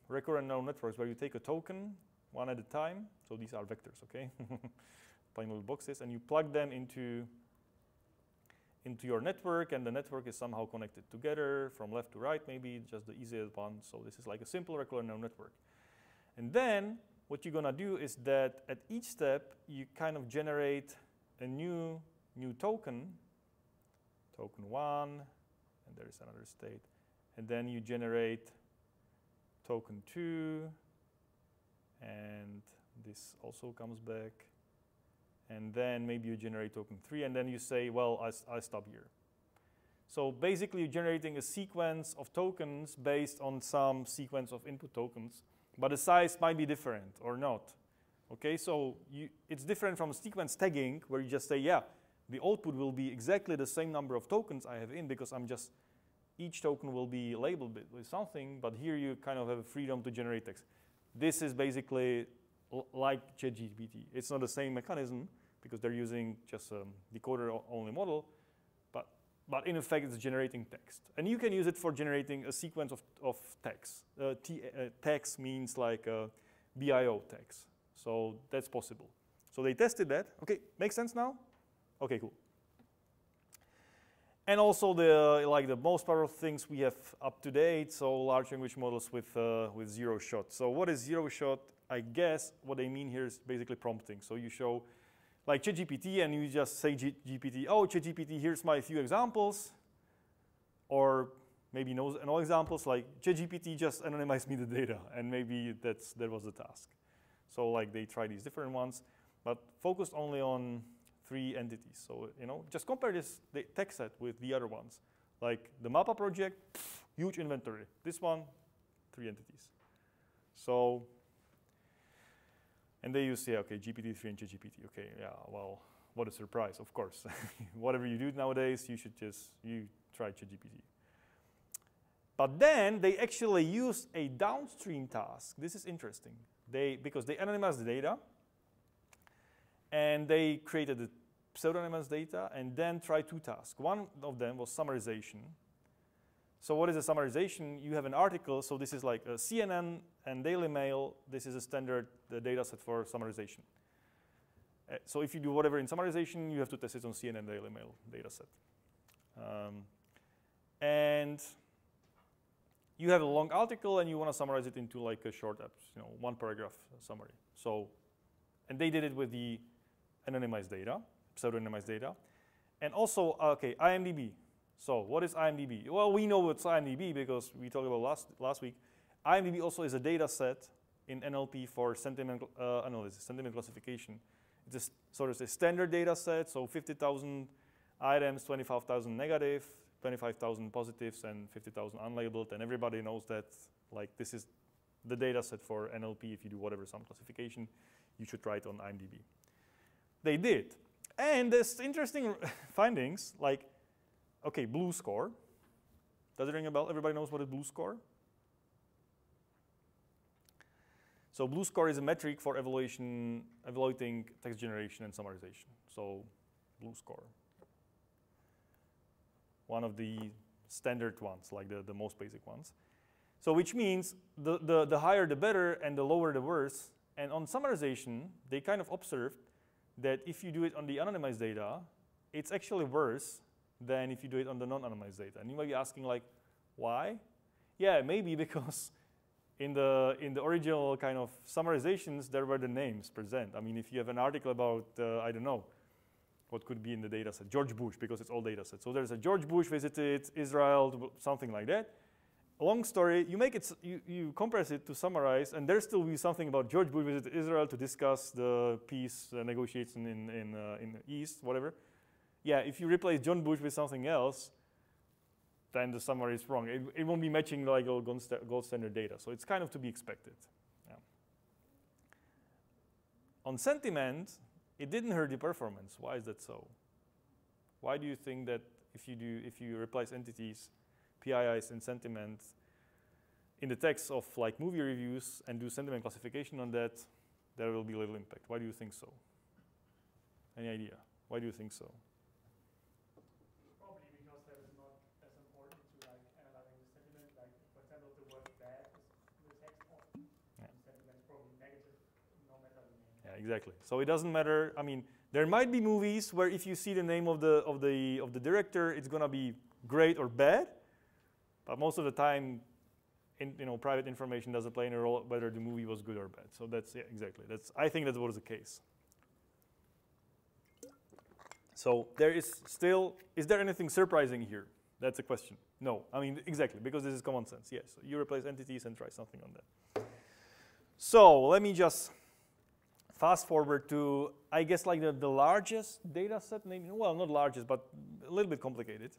recurrent neural networks where you take a token one at a time. So these are vectors, okay? Plain little boxes, and you plug them into your network, and the network is somehow connected together from left to right, maybe just the easiest one. So this is like a simple recurrent neural network. And then what you're gonna do is that at each step, you kind of generate a new token, token 1, and there is another state. And then you generate token 2, and this also comes back. And then maybe you generate token 3, and then you say, well, I stop here. So basically, you're generating a sequence of tokens based on some sequence of input tokens, but the size might be different or not. Okay, so it's different from sequence tagging, where you just say, yeah, the output will be exactly the same number of tokens I have in, because each token will be labeled with something, but here you kind of have freedom to generate text. This is basically like ChatGPT. It's not the same mechanism, because they're using just a decoder-only model, but in effect, it's generating text. And you can use it for generating a sequence of text. Text means like BIO text. So that's possible. So they tested that. Okay, makes sense now? Okay, cool. And also the most powerful things we have up to date, so large language models with zero shot. So what is zero shot? I guess what they mean here is basically prompting. So you show like ChatGPT, and you just say GPT, oh, ChatGPT, here's my few examples. Or maybe no examples, like ChatGPT just anonymize me the data, and maybe that was the task. So like they try these different ones. but focused only on 3 entities. So, just compare this text set with the other ones. Like the MAPA project, huge inventory. This one, 3 entities. So, and they use, okay, GPT-3 and ChatGPT. Okay, yeah, well, what a surprise, of course. Whatever you do nowadays, you try ChatGPT. But then they actually use a downstream task. This is interesting. Because they anonymized the data, and they created the pseudonymous data, and then tried 2 tasks. One of them was summarization. So what is a summarization? You have an article, so this is like a CNN and Daily Mail. This is a standard data set for summarization. So if you do whatever in summarization, you have to test it on CNN Daily Mail data set. And you have a long article, and you want to summarize it into like a short, 1 paragraph summary. So, and they did it with the anonymized data, pseudonymized data. And also, okay, IMDb. So what is IMDb? Well, we know what's IMDb because we talked about last week. IMDb also is a data set in NLP for sentiment analysis, sentiment classification. It's sort of a standard data set, so 50,000 items, 25,000 negative, 25,000 positives, and 50,000 unlabeled, and everybody knows that this is the data set for NLP. If you do whatever some classification, you should try it on IMDb. They did. And there's interesting findings, like, okay, blue score. Does it ring a bell? Everybody knows what is blue score? So blue score is a metric for evaluating text generation and summarization. So blue score. One of the standard ones, like the most basic ones. So which means the higher the better and the lower the worse. And on summarization, they kind of observed that if you do it on the anonymized data, it's actually worse than if you do it on the non-anonymized data. And you might be asking, like, why? Yeah, maybe because in the original kind of summarizations, there were the names present. I mean, if you have an article about, I don't know, what could be in the data set? George Bush, because it's all data sets. So there's a George Bush visited Israel, something like that. A long story, you compress it to summarize, and there still be something about George Bush visited Israel to discuss the peace negotiation in the East, whatever. Yeah, if you replace John Bush with something else, then the summary is wrong. It won't be matching like gold standard data. So it's kind of to be expected. Yeah. On sentiment, it didn't hurt the performance. Why is that so? Why do you think that if you replace entities, PIIs and sentiment in the text of like movie reviews and do sentiment classification on that, there will be little impact? Why do you think so? Any idea? Why do you think so? Probably because that is not as important to like analyzing the sentiment. Like, for example, the word bad is the text often, and sentiment is probably negative, no matter the name. Yeah, exactly. So it doesn't matter. I mean, there might be movies where if you see the name of the director, it's gonna be great or bad. But most of the time, private information doesn't play any role whether the movie was good or bad. So that's exactly. I think that was the case. So is there anything surprising here? That's a question. No, I mean, exactly, because this is common sense. Yes, so you replace entities and try something on that. So let me just fast forward to, I guess, like the largest data set, maybe, well, not largest, but a little bit complicated,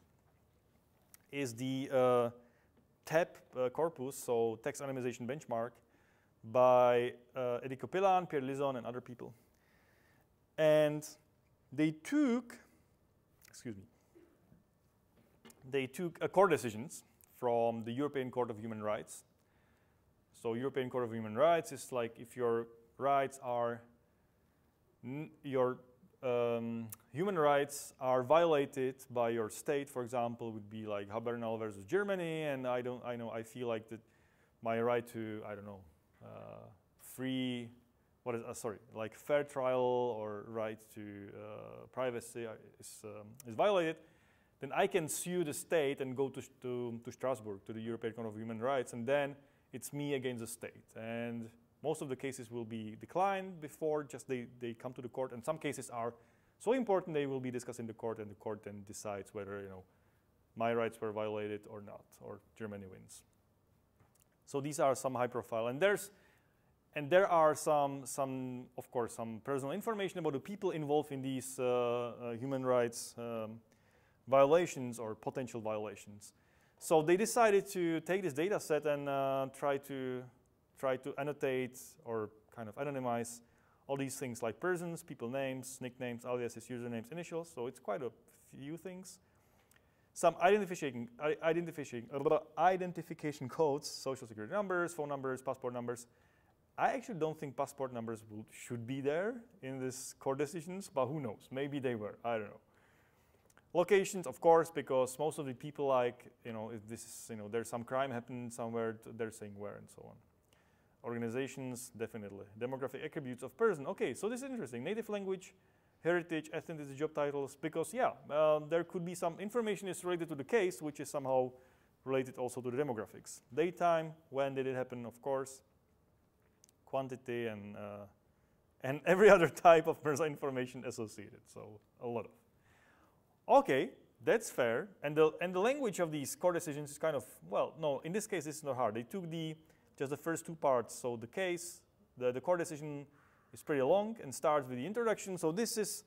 is the TEP corpus, so text anonymization benchmark, by Eddie Copilan, Pierre Lison, and other people. And they took court decisions from the European Court of Human Rights. So European Court of Human Rights is like if your rights are human rights are violated by your state, for example, would be like Habernal versus Germany, and I feel like that my right to, I don't know, like fair trial or right to privacy is violated, then I can sue the state and go to Strasbourg, to the European Court of Human Rights, and then it's me against the state. And most of the cases will be declined before just they come to the court, and some cases are so important they will be discussed in the court, and the court then decides whether my rights were violated or not, or Germany wins. So these are some high profile, and and there are of course, some personal information about the people involved in these human rights violations or potential violations. So they decided to take this data set and try to annotate or kind of anonymize all these things like persons, people names, nicknames, aliases, usernames, initials. So it's quite a few things. Some identification codes, social security numbers, phone numbers, passport numbers. I actually don't think passport numbers should be there in this court decisions, but who knows? Maybe they were. I don't know. Locations, of course, because most of the people, like, if this is, there's some crime happened somewhere, they're saying where and so on. Organizations, definitely. Demographic attributes of person. Okay, so this is interesting. Native language, heritage, ethnicity, job titles, because, yeah, there could be some information is related to the case, which is somehow related also to the demographics. Daytime, when did it happen, of course. Quantity and every other type of personal information associated, so a lot of. Okay, that's fair. And the language of these court decisions is kind of, well, no, in this case it's not hard. They took just the first two parts. So the case, the court decision is pretty long and starts with the introduction. So this is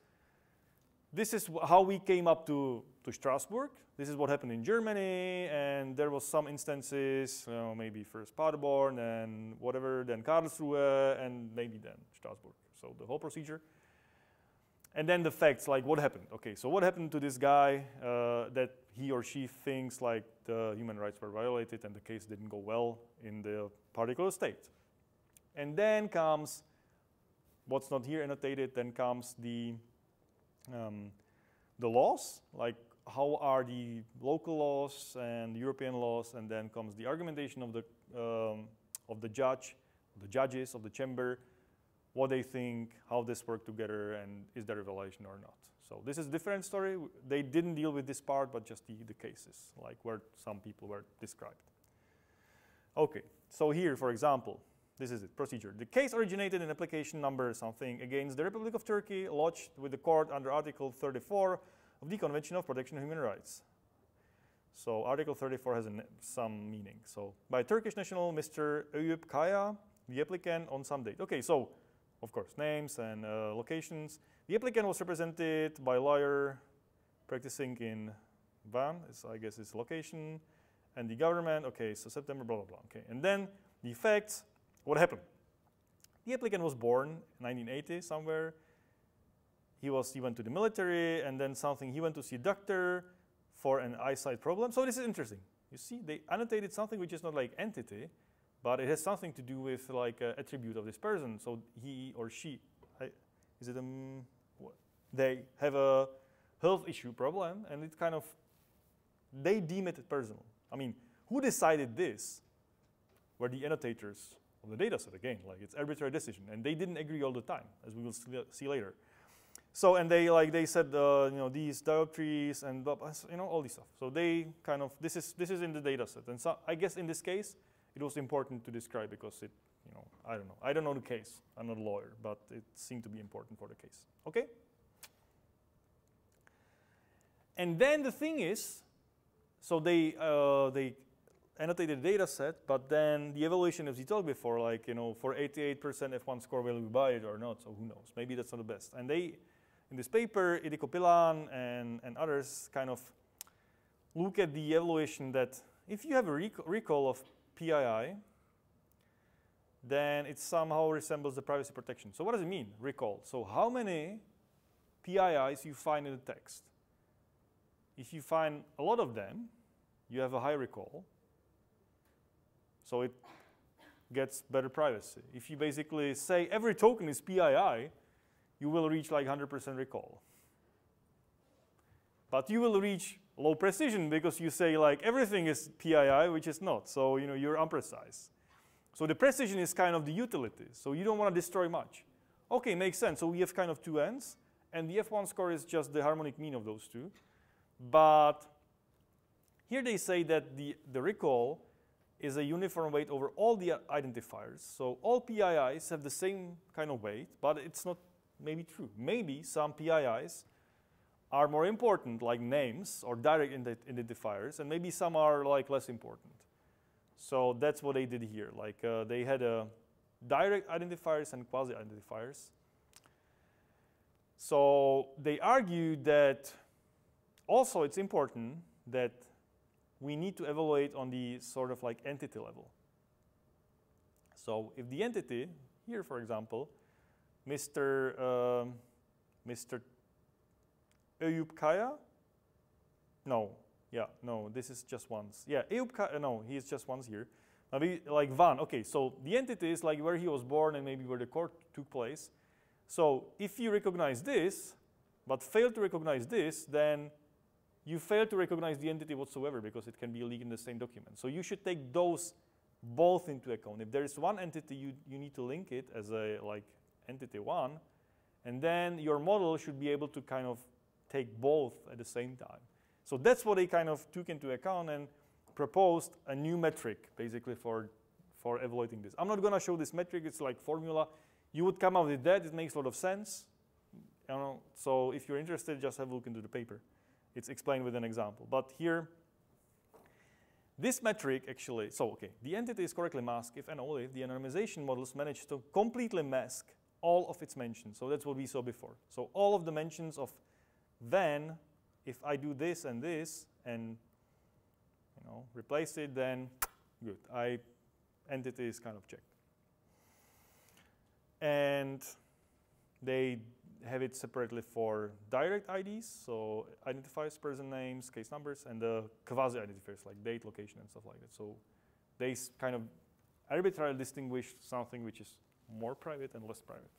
how we came up to Strasbourg. This is what happened in Germany, and there was some instances, maybe first Paderborn and whatever, then Karlsruhe, and maybe then Strasbourg. So the whole procedure. And then the facts, like what happened. Okay, so what happened to this guy that he or she thinks like the human rights were violated and the case didn't go well in the particular state. And then comes what's not here annotated, then comes the laws, like how are the local laws and European laws, and then comes the argumentation of the judge, the judges of the chamber, what they think, how this work together, and is there a violation or not. So this is a different story. They didn't deal with this part, but just the cases, like where some people were described. Okay, so here, for example, this is it, procedure. The case originated in application number something against the Republic of Turkey, lodged with the court under Article 34 of the Convention of Protection of Human Rights. So Article 34 has some meaning. So by Turkish national Mr. Eyüp Kaya, the applicant on some date. Okay, so of course, names and locations. The applicant was represented by a lawyer practicing in Van, I guess is location, and the government. Okay, so September, blah, blah, blah. Okay, and then the facts, what happened? The applicant was born in 1980 somewhere. He went to the military, and then he went to see a doctor for an eyesight problem. So this is interesting. You see, they annotated something which is not like entity, but it has something to do with like an attribute of this person. So he or she, they have a health issue problem, and it kind of, they deem it personal. I mean, who decided this? Were the annotators of the data set again, like it's arbitrary decision, and they didn't agree all the time, as we will see later. So, and they said, these dioptries and all this stuff. So they kind of, this is in the data set, and so I guess in this case, it was important to describe because it, I don't know. I don't know the case. I'm not a lawyer, but it seemed to be important for the case. Okay? And then the thing is, so they annotated the data set, but then the evaluation, as we talked before, like, for 88% F1 score, will we buy it or not? So who knows? Maybe that's not the best. And they, in this paper, Idiko Pilan and others kind of look at the evaluation that if you have a recall of PII, then it somehow resembles the privacy protection. So what does it mean, recall? So how many PIIs you find in the text? If you find a lot of them, you have a high recall. So it gets better privacy. If you basically say every token is PII, you will reach like 100% recall. But you will reach low precision because you say like everything is PII, which is not. So you're imprecise. So the precision is kind of the utility. So you don't want to destroy much. Okay, makes sense. So we have kind of two ends, and the F1 score is just the harmonic mean of those two. But here they say that the recall is a uniform weight over all the identifiers. So all PIIs have the same kind of weight, but it's not maybe true. Maybe some PIIs are more important, like names or direct identifiers, and maybe some are like less important. So that's what they did here. Like they had a direct identifiers and quasi-identifiers. So they argued that also it's important that we need to evaluate on the sort of like entity level. So if the entity, here for example, Mr. Eyüp Kaya, no, yeah, no, this is just once. Yeah, Eyüp Kaya, no, he is just once here. Maybe like Van, okay, so the entity is like where he was born and maybe where the court took place. So if you recognize this, but fail to recognize this, then you fail to recognize the entity whatsoever because it can be a leak in the same document. So you should take those both into account. If there is one entity, you need to link it as a like entity one, and then your model should be able to kind of take both at the same time. So that's what they kind of took into account and proposed a new metric basically for evaluating this. I'm not going to show this metric. It's like formula. You would come up with that. It makes a lot of sense. You know, so if you're interested, just have a look into the paper. It's explained with an example. But here, this metric actually, so okay, the entity is correctly masked if and only if the anonymization models manage to completely mask all of its mentions. So that's what we saw before. So all of the mentions of then, if I do this and replace it, then good. Entity is kind of checked. And they have it separately for direct IDs, so identifiers, person names, case numbers, and the quasi-identifiers like date, location, and stuff like that. So they kind of arbitrarily distinguish something which is more private and less private.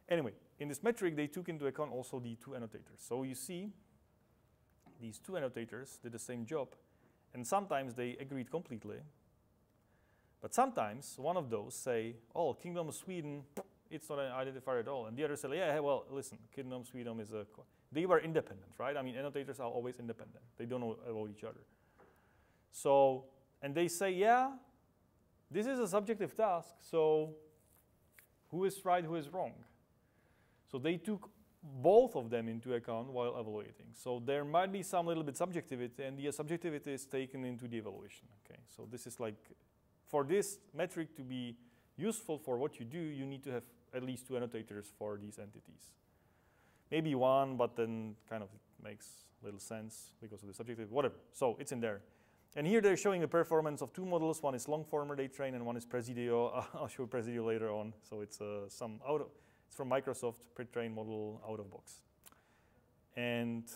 Anyway, in this metric, they took into account also the two annotators. So you see, these two annotators did the same job, and sometimes they agreed completely. But sometimes one of those say, oh, Kingdom of Sweden, it's not an identifier at all. And the other say, yeah, well, listen, Kingdom of Sweden is they were independent, right? I mean, annotators are always independent. They don't know about each other. So, and they say, yeah, this is a subjective task, so who is right, who is wrong? So they took both of them into account while evaluating. So there might be some little bit subjectivity, and the subjectivity is taken into the evaluation. Okay, so this is like, for this metric to be useful for what you do, you need to have at least two annotators for these entities. Maybe one, but then kind of it makes little sense because of the subjective, whatever. So it's in there. And here they're showing the performance of two models. One is long-former they train, and one is Presidio. I'll show Presidio later on. So it's it's from Microsoft pre-trained model out of box. And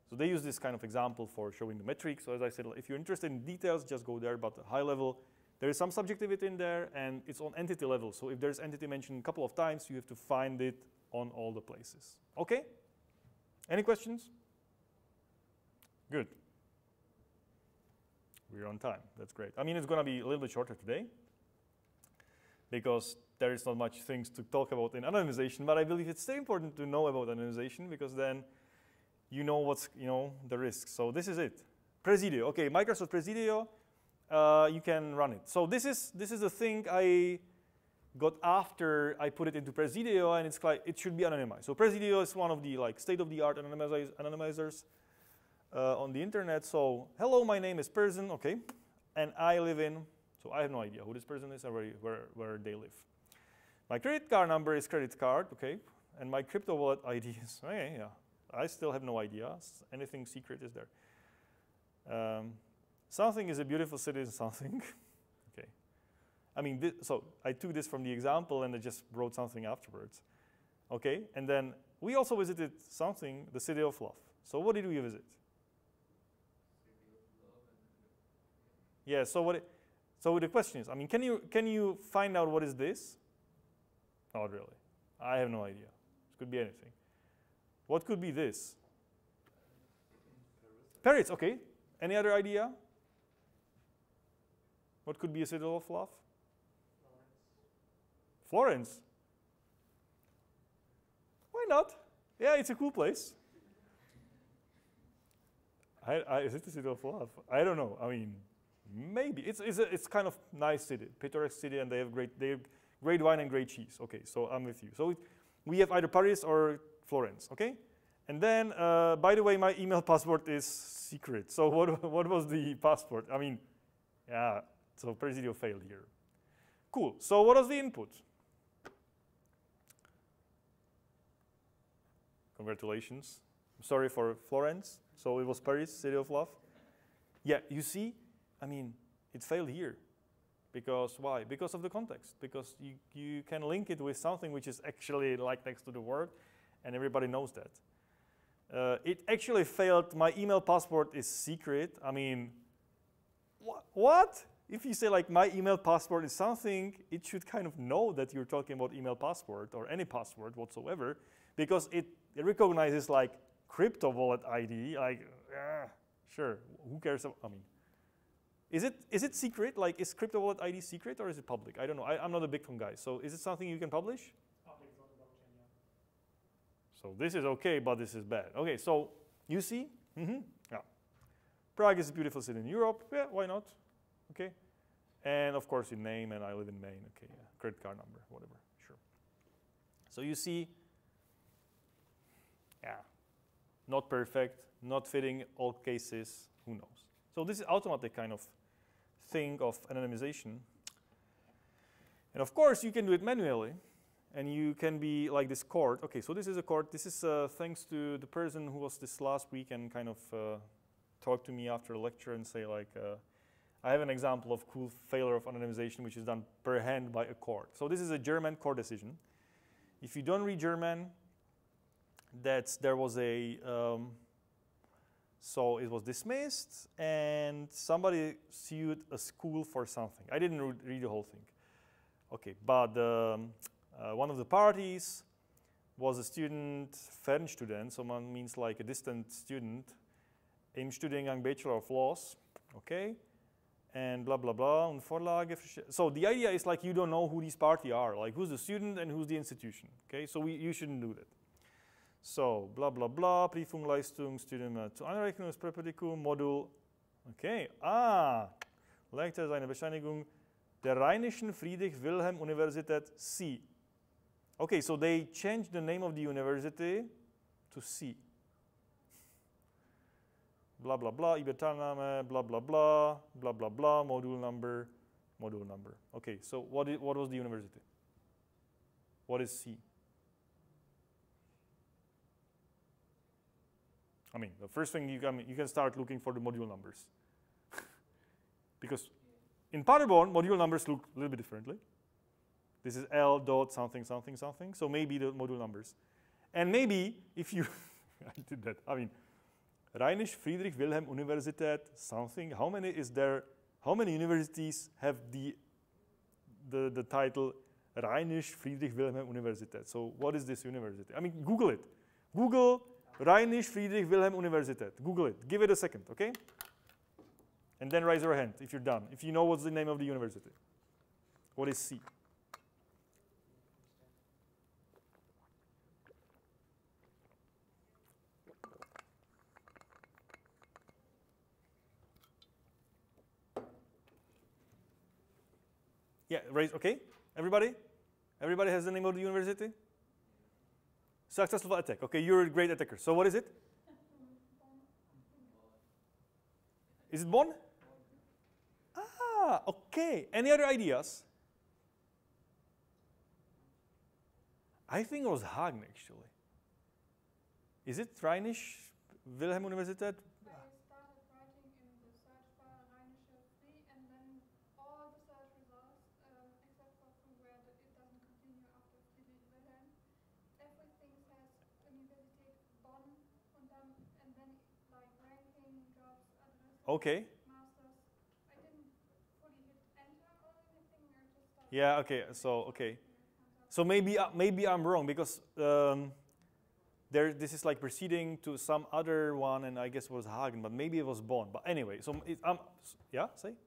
so they use this kind of example for showing the metric. So as I said, if you're interested in details, just go there. But high level, there is some subjectivity in there, and it's on entity level. So if there's entity mentioned a couple of times, you have to find it on all the places. Okay? Any questions? Good. We're on time. That's great. I mean, it's going to be a little bit shorter today because there is not much things to talk about in anonymization, but I believe it's still important to know about anonymization because then you know what's, the risks. So this is it. Presidio. Okay, Microsoft Presidio. You can run it. So this is the thing I got after I put it into Presidio, and it's like it should be anonymized. So Presidio is one of the like state-of-the-art anonymizers on the internet. So hello, my name is person, okay, and I live in. So I have no idea who this person is or where they live. My credit card number is credit card, okay, and my crypto wallet ID is okay. Yeah, I still have no idea. Anything secret is there. Something is a beautiful city and something. Okay. I mean, so I took this from the example and I just wrote something afterwards. Okay, and then we also visited something, the city of love. So what did we visit? Yeah, so the question is, I mean, can you find out what is this? Not really. I have no idea. It could be anything. What could be this? Paris, okay. Any other idea? What could be a city of love? Florence. Why not? Yeah, it's a cool place. Is it the city of love? I don't know. I mean, maybe. It's kind of nice city, picturesque city, and they have great wine and great cheese. Okay, so I'm with you. So we have either Paris or Florence, okay? And then, by the way, my email password is secret. So what was the passport? I mean, yeah, so Presidio failed here. Cool. So what was the input? Congratulations. I'm sorry for Florence. So it was Paris, City of Love. Yeah, you see, I mean, it failed here. Because why? Because of the context. Because you can link it with something which is actually like next to the word, and everybody knows that. It actually failed. My email password is secret. I mean, what? If you say like my email password is something, it should kind of know that you're talking about email password or any password whatsoever, because it recognizes like crypto wallet ID. Like, sure, who cares? I mean, is it secret? Like, is crypto wallet ID secret or is it public? I don't know. I'm not a Bitcoin guy. So is it something you can publish? Public is on the blockchain, yeah. So this is okay, but this is bad. Okay, so you see? Yeah. Prague is a beautiful city in Europe. Yeah, why not? Okay. And of course your name, and I live in Maine. Okay, yeah. Credit card number, whatever. Sure. So you see, yeah, not perfect, not fitting all cases, who knows. So this is automatic kind of thing of anonymization. And of course you can do it manually. And you can be like this court. Okay, so this is a court. This is thanks to the person who was this last week and kind of talked to me after a lecture and say like, I have an example of cool failure of anonymization which is done per hand by a court. So this is a German court decision. If you don't read German, there was a, so it was dismissed and somebody sued a school for something. I didn't read the whole thing. Okay, but one of the parties was a student, Fernstudent, so one means like a distant student, im Studiengang Bachelor of Laws, okay, and blah, blah, blah, und Vorlage. So the idea is like you don't know who these parties are, like who's the student and who's the institution, okay, so you shouldn't do that. So, blah, blah, blah, Prüfungsleistung, Studium zur Anrechnungspräpetikum, Modul, okay, Lektor seine Bescheinigung der Rheinischen Friedrich-Wilhelm-Universität C. Okay, so they changed the name of the university to C. Blah, blah, blah, IBE-Teilnahme, blah, blah, blah, blah, blah, blah, module number, module number. Okay, so what was the university? What is C? I mean, the first thing you can start looking for the module numbers. Because in Paderborn, module numbers look a little bit differently. This is L dot something, something, something. So maybe the module numbers. And maybe if you, I did that. I mean, Rheinisch Friedrich Wilhelm Universität something. How many is there? How many universities have the title Rheinisch Friedrich Wilhelm Universität? So what is this university? I mean, Google it. Google Rheinisch Friedrich Wilhelm Universität. Google it. Give it a second, okay? And then raise your hand if you're done. If you know what's the name of the university. What is C? Yeah, raise, okay? Everybody? Everybody has the name of the university? Successful attack. Okay, you're a great attacker. So what is it? Is it Bonn? Okay. Any other ideas? I think it was Hagen, actually. Is it Rheinisch Wilhelm Universität? I started writing in the search bar Rheinische Free, and then all the search results, except for where it doesn't continue after Friedrich Wilhelm, everything says Universität Bonn, and then like ranking, jobs, addresses, Okay. masters. I didn't fully hit enter or anything, I just started. Yeah, okay. So, okay. So maybe I'm wrong because this is like proceeding to some other one, and I guess it was Hagen, but maybe it was Bonn. But anyway, so yeah, say. It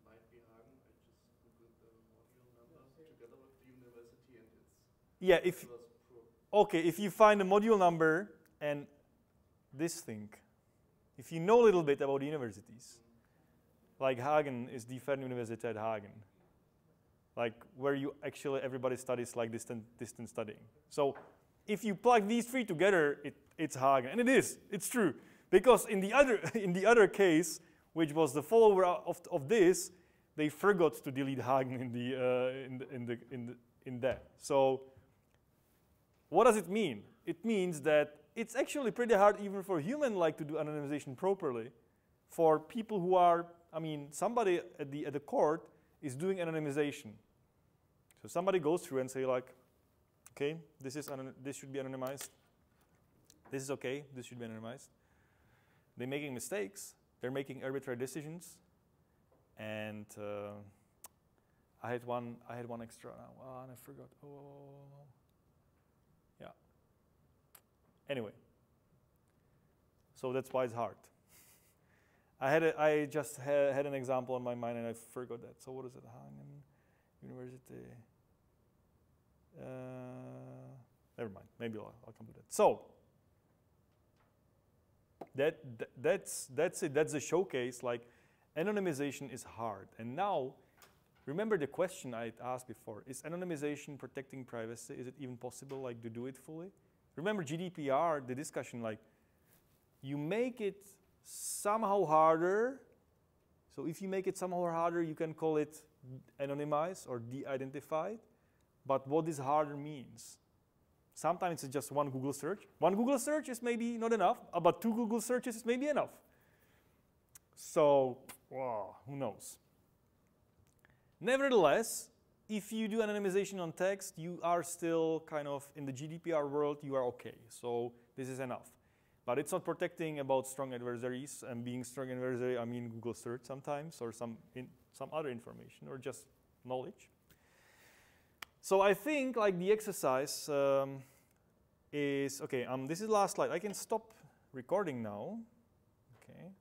might be Hagen. I just googled the module number together with the university, and it's Yeah, if it was pro. okay, if you find the module number and this thing, if you know a little bit about the universities, like Hagen is die Fernuniversität Hagen. Like where you actually everybody studies like distant studying. So if you plug these three together, it's Hagen, and it is. It's true because in the other case, which was the follower of this, they forgot to delete Hagen in that. So what does it mean? It means that it's actually pretty hard even for human like to do anonymization properly. For people who are, I mean, somebody at the court is doing anonymization. So somebody goes through and say like, okay, this should be anonymized. This is okay, this should be anonymized. They're making mistakes. They're making arbitrary decisions. And I had one extra now. Oh, and I forgot. Oh, yeah. Anyway, so that's why it's hard. I just had an example in my mind and I forgot that. So what is it? Hagen University. Never mind. Maybe I'll come to that. So that's it. That's a showcase. Like, anonymization is hard. And now, remember the question I asked before: is anonymization protecting privacy? Is it even possible, like, to do it fully? Remember GDPR, the discussion, like, you make it somehow harder. So if you make it somehow harder, you can call it anonymized or de-identified. But what this harder means? Sometimes it's just one Google search. One Google search is maybe not enough, but 2 Google searches is maybe enough. So, wow, who knows? Nevertheless, if you do anonymization on text, you are still kind of, in the GDPR world, you are okay. So this is enough. But it's not protecting about strong adversaries, and being strong adversary, I mean Google search sometimes, or some other information, or just knowledge. So I think like the exercise is, okay, this is the last slide. I can stop recording now. Okay,